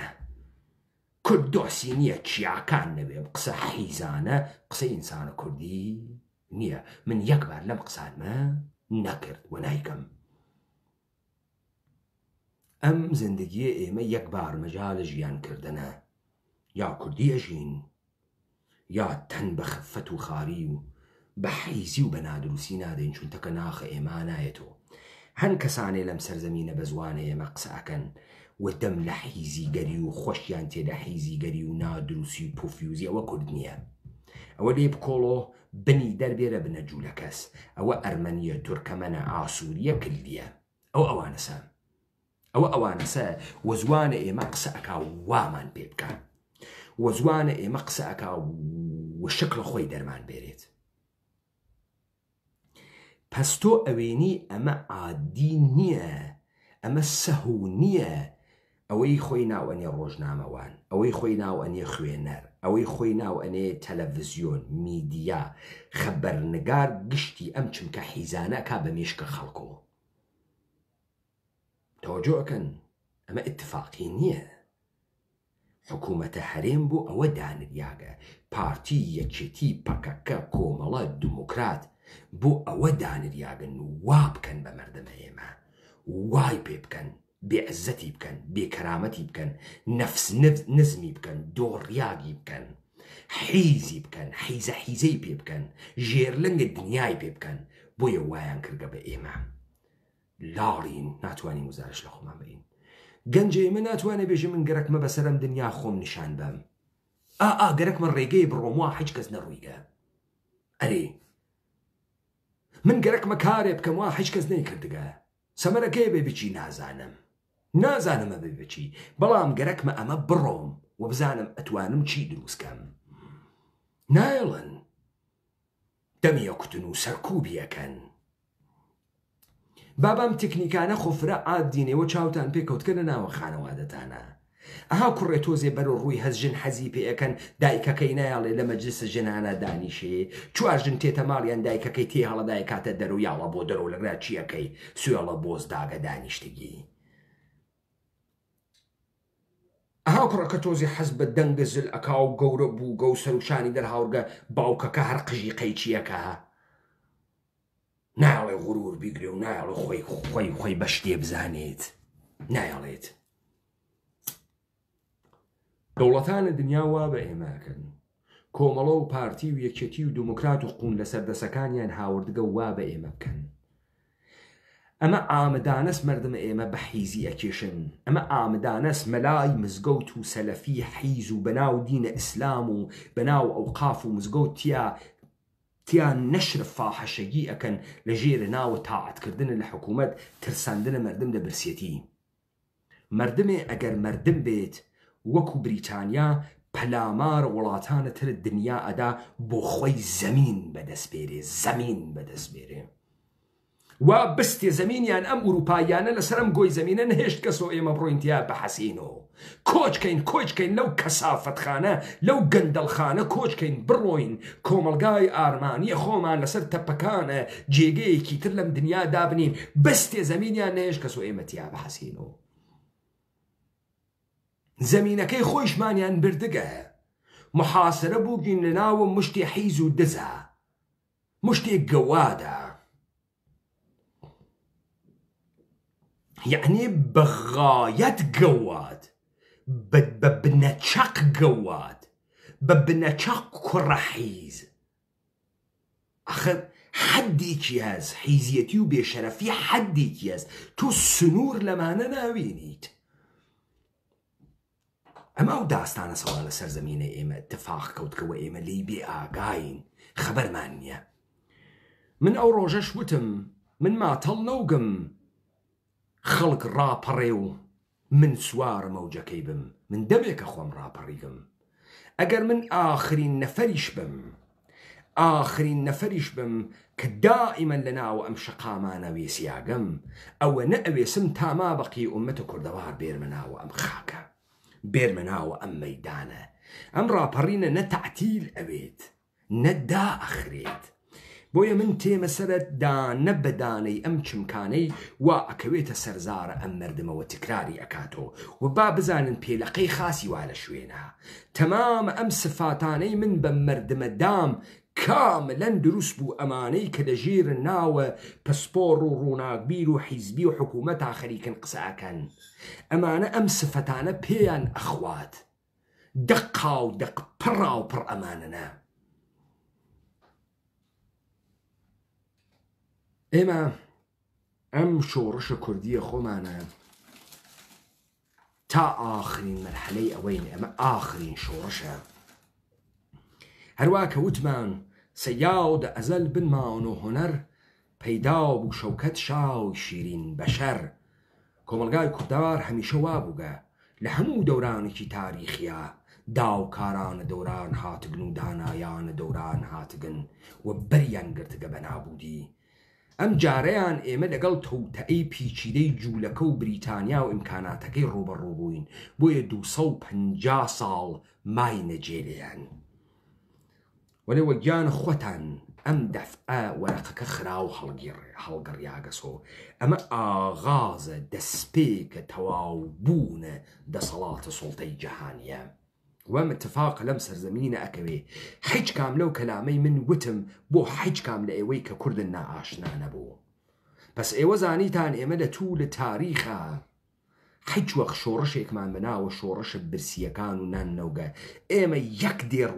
کورد دۆسی نییە چیاکان نەبێ قسە حیزانە قسە ئینسانە کوردی نییە من یەکبار لەم قسانمە نەکرد و نایکەم ئەم زندگیە ئێمە یەکبار مەجال لە ژیانکردنە یا کوردی ئەژین یا تەن بە خەفەت و خاری و بە حیزی و بە نادروسی نادەین چونتەکە ناخە ئێمە نایەتەوە هەن کەسانێ لەم سەرزەمینە بە زوانە ئێمە قسە ئەکەن و دەم لە حیزیگەری و خۆشیان تێدا حیزیگەری و نادروسی و پوفیوزی ئەوە کورد نییە ئەوە لێ بکۆڵۆ بنی دەربێرە بنە جوولە کەس ئەوە ئەرمەنیە تورکەمەنە ئاسووریە کردیە ئەوە ئەوانەسە وەزوانە ئێمە قسە ئەکا وامان پێ بکە وەزوانە ئێمە قسە ئەکا و شکڵ خۆی دەرمان بێرێت پس تۆ ئەوێنی ئەمە عادی نییە ئەمە سەهو نییە ئەوەی خۆی ناوەنێ ڕۆژنامەوان ئەوەی خۆی ناوەنێ خوێنەر ئەوەی خۆی ناوەنێ تەلەڤیزیۆن میدیا خەبەرنگار گشتی ئەم چمکە حیزانە کا بە مێشکە خەڵکۆ تەوەجۆ ئەکەن ئەمە ئیتفاقی نییە حکوومەتە هەرێم بۆ ئەوە دانریاگە پارتی یەکێتی پەکەکە کۆمەڵە دموکرات بۆ ئەوە دانریاگەن و وا بکەن بە مەردەمە ئێمە وای پێ بکەن بێعزەتی بکەن بێکەرامەتی بکەن نەفس نزمی بکەن دۆڕیاگی بکەن حیزی بکەن حیزەی پێ بکەن ژێرلنگە دنیای پێ بکەن بۆیە وایان کردگە بە ئێمە لاڕین ناتوانین گزارش لە خۆمان بین گەنجە ئێمە ناتوانێ بێژە من گەرەکمە بەسەرم دنیا خۆم نیشان بەم گەرەکمە ڕێگەی بڕۆموا حەج کەس نەڕوویگە ئەرێ من گەرەکمە کارێ بکەم وا حەج کەس نەیکردگە سەمەرەکەی بێ بچی نازانمە بێ بچی بەڵام گەرەکمە ئەمە بڕۆم و بزانم ئەتوانم چی دروستکەم نایڵن دەمیە کوتن و سەرکوبی ئەکەن بابام تکنیکانە خۆفرە عادینەوە چاوتان پێکەوتکە لە ناوە خانەوادەتانە ئەها کوڕێ تۆزێ بەرەو ڕووی هەزژن حەزی پێ ئەەکەن دایکەکەی نایاڵێ لە مەجلسە ژنانە دانیشێ چوارژن تێتە ماڵیان دایکەکەی تێ هەڵەدای کاتە دەرو یاڵە بۆ دەرەوە لەگرا چیەکەی سوێڵە بۆزداگە دانیشتگی ئەها کوڕەکە تۆزی حەز بە دەنگە زل ئەکا و گەورە بوو گە و سەرشانی دەرهاورگە باوکەکە هەر قژی قەیچیەکە نایڵێ غورور بیگرێ و نایڵێ خۆی بە شتێ بزانێت نایڵێت دەوڵەتانە دنیا وا بە ئێماکەن کۆمەڵە و پارتی و یەکێتی و دموکرات و قون لە سەردەسەکانیان هاوردگە وا بە ئێمە بکەن. ئەمە ئامدانەس مردمە ئێمە بە حیزی ئەکێشن، ئەمە ئامدانەس مەلای مزگەوت و سەلەفی حیز و بەناو دینە ئیسلام و بەناو ئەوقاف و مزگەوت تیان نەشر فاحەشەگی ئەکەن لە ژێرە ناوە تاعەتکردنە لە حکوومەت ترساندنە مردم لە برسێتی. مردمێ ئەگەر مردم بێت وەکو بریتانیا پەلامار وڵاتانە تر دنیا ئەدا بۆ خۆی زەمین بەدەستبێرێ، زەمین بەدەستبێرێ و بستێ زەمینیان ئەم ئوروپاییانە لەسەر ئەم گۆی زەمینە نهێشت کەسۆ ئێمە بڕۆینتیا بەحەسینەوە کۆچکەین لەو کەسافەتخانە لەو گەندەڵخانە کۆچکەین بڕۆین کۆمەلگای ئارمانیە خۆمان لەسەر تەپەکانە جێگەیەکی تر لەم دنیا دابنین بستێ زەمینیان نهێشت کەسۆ ئێمەتیا بەحەسینەوە. زەمینەکەی خۆیشمانیان بردگە محاسرە بووگین لە ناوە مشتی حیز و دزە، مشتێک گەوادە، یعنی بەغایەت گەواد، بە بنەچەق گەواد، بە بنەچەق کوڕە حیز. ئەخر حەدێکی هەست، حیزیەتی و بێشەرەفی حەدێکی هەست، تۆ سنوور لەمانە ناوێنیت. ئەمە و داستانە سەوا لە سەرزەمینە ئێمە اتفاق کەوتکەوە ئێمە لی بێ ئاگاین، خەبەرمان نییە. من ئەو ڕۆژەش وتم من ماتەڵ نەوگم خەڵک ڕاپەڕێ و من سوارە مەوجەکەی بم، من دەبێ کە خۆم ڕاپەڕیگم. ئەگەر من ئاخرین نەفەریش بم کە دائیمەن لە ناوە ئەم شەقامانە وێسیاگەم، ئەوە نە ئەوێسم تاما بەقی ئومەتە کوردەوار بێرمە ناوە ئەم خاکە، بێرمە ناوە ئەم مەیدانە. ئەم ڕاپەڕینە نە تەعتیل ئەوێت نە دائەخرێت. بۆیە من تێمە سەرت دانە بەدانەی ئەم چمکانەی وا ئەکەوێتە سەرزارە ئەم مردمەوە تکراری ئەکاتۆ و با بزانن پێلەقەی خاسی وا لە شوێنە. تەمامە ئەم سفاتانەی من بە مردمە دام کاملەن دروست بوو ئەمانەی کە لە ژێر ناوە پسپۆڕ و ڕووناکبیر و حیزبی و حکوومەتا خەریکن قسەکەن. ئەمانە ئەم سفەتانە پێیان ئەخوات، دەقا و دەق پڕا و پڕ ئەمانەنە. ئێمە ئەم شۆڕشە کوردیە خۆمانە تا ئاخرین مەرحەلەی ئەوەین، ئەمە ئاخرین شۆڕشە. هەروە کە وتمان سەیاو دە ئەزەل بنماون و هوەر پەیدا بوو شەوکەت شاو شیرین بەشەر. کۆمەلگای کوردەوار هەمیشە وا بووگە لە هەموو دەورانێکی تاریخیە داوکارانە دەوران هاتگن و دانایانە دەوران هاتگن و بەریان گرتگە بە نابوودی. ئەم جارەیان ئێمە لەگەڵ تەوتەئەی پیچیدەی جوولەکە و بریتانیا و ئیمکاناتەکەی ڕوبەڕوو بووین، بۆیە 250 ساڵ مای نەجێلێیان. وەلێ وەگیان خۆتان ئەم دەفعە وەرەقەکە خرا و هەڵگەڕیاگەسۆ. ئەمە ئاغازە دەستپێکە تەواو بوونە دەسەڵاتە سوڵتەی جەهانیە. وەم اتفاق لەم سەرزەمینە ئەکەوێ. هیچ کام لەو کەلامەی من وتم بۆ هیچ کام لە ئێوەی کە کوردن نائاشنا نەبوو. پس ئێوە زانیتان ئێمە لە توو لە تاریخە هیچ وەخت شۆڕشێکمان بەناوە شۆڕشە برسیەکان و ناننەوگە. ئێمە یەک دێر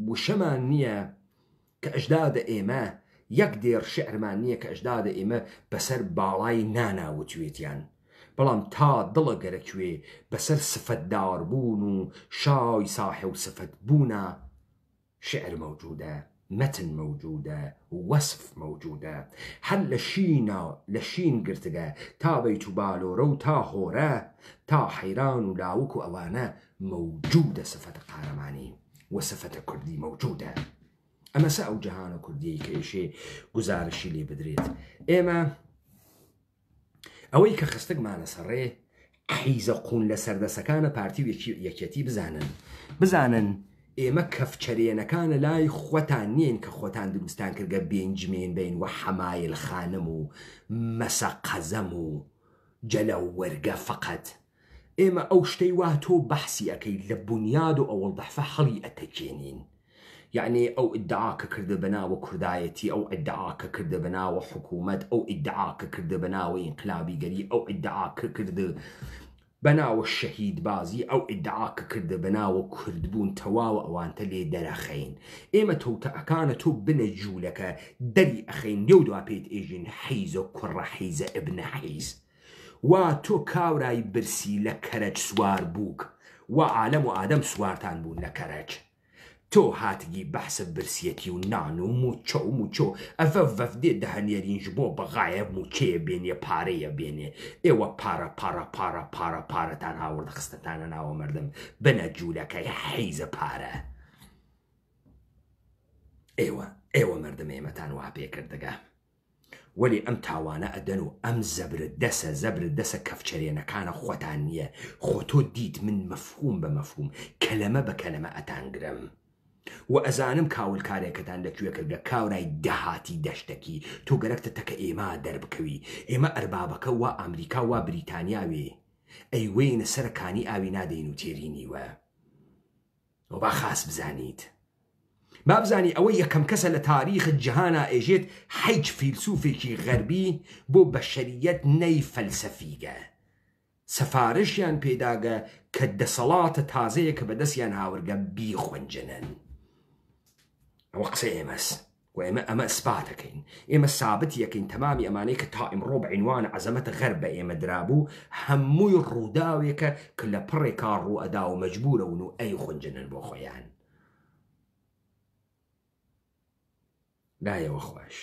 وشەمان نییە کە ئەژدادە ئێمە، یەک دێر شعرمان نییە کە ئەژدادە ئێمە بەسەر باڵای ناناوتوێتیان. بەڵام تا دڵە گەرەکوێ بەسەر سفەتدار بوون و شای ساحێ و سفەت بوونە شعر مەوجودە، مەتن مەوجودە، وەسف مەوجودە. هەر لە شین گرتگە تا بەیت و بالۆرە و تا هۆرە تا حەیران و لاوک و ئەوانە مەوجودە سفەتە قارەمانی و سفەتە کوردی مەوجودە. ئەمەسە ئەو جەهانە کوردیەی کە ئێشێ گزارشی لێ بدرێت. ئێمە ئەوەی کە خستگمانە سەڕێ حیزە قون لە سەردەسەکانە پارتی و یەکێتی بزانن ئێمە کەفچەرێنەکانە لای خۆتان نین کە خۆتان دروستان کردگە بێنجمێن بین و حەمایل خانم و مەسە قەزەم و جەلە و وەرگە فقط. ئێمە ئەو شتەی وا تۆ بەحسی ئەەکەی لە بنیاد و ئەوڵ دەحفە هەڵی ئەتەکێنین. یعنی ئەو ئیدعاکە کردە بەناوە کوردایەتی، ئەو ئیدعاکە کردە بەناوە حکوومەت، ئەو ئیدعاکە کردە بەناوە ئینقلابیگەری، ئەو ئیدعاکە کردە بەناوە شەهید بازی ئەو ئیدعاکە کردە بەناوە کوردبوون تەواوە ئەوانتە لێ دەرەخەین ئێمە تەوتەکانە تۆ بنە جوولەکە دەری ئەخەین لێو دوا پێت ئێژین حیزە کوڕە حیزە ئبنە حیز وا تۆ کاورای برسی لە کەرەج سوار بووک وا عالەم و ئادەم سوارتان بوون لە کەرەج تۆ هاتگی بەحسە برسیەتی و نان و موچە و موچۆ ئەڤە ڤەفدێ دەهەنێرینش بۆ بەغایە موچەیە بێنێ پارەیە بێنێ ئێوە پارەتان هاوڕدە خستەتانە ناوە مردم بنە جوولەکەی حیزە پارە ئێوە مردم ئێمەتان وا پێ کردگە وەلی ئەم تاوانە ئەدەن و ئەم زەبرت دەسە کەفچەرێنەکانە خۆتان نییە خۆ تۆ دیت من مەفهوم بە مەفهوم کەلەمە بە کەلەمە ئەتانگرم و ئەزانم کاولکارێکەتان لەکوێ کردگە کاورای دەهاتی دەشتێکی تۆ گەرەکتە تەکە ئێمە دەربکەوی ئێمە ئەربابەکە وا ئەمریکا وا بریتانیاوێ ئەی وێنە سەرەکانی ئاوی نادەین و تێرینیوە و با خاس بزانیت بابزانی ئەوە یەکەم کەسە لە تاریخ جیهانە ئێژێت حیج فیلسوفێکی غەربی بۆ بەشەریەت نەی فەلسەفیگە سەفارشیان پێداگە کە دەسەڵاتە تازەیە کە بەدەستیان هاورگە بیخۆنجنن ئەوە قسە ئێمەس و ئەمە ئەسپاتەکەین ئێمە سابت یەکەین تەمامی ئەمانەی کە تا ئیمڕۆ بە عنوانە عەزەمەتە غەرب بە ئێمە درابوو هەمووی ڕووداوێکە کە لە پڕێکا ڕوو ئەدا و مەجبورەون و ئەی خۆنجنن بۆ خۆیان لایەوە خۆش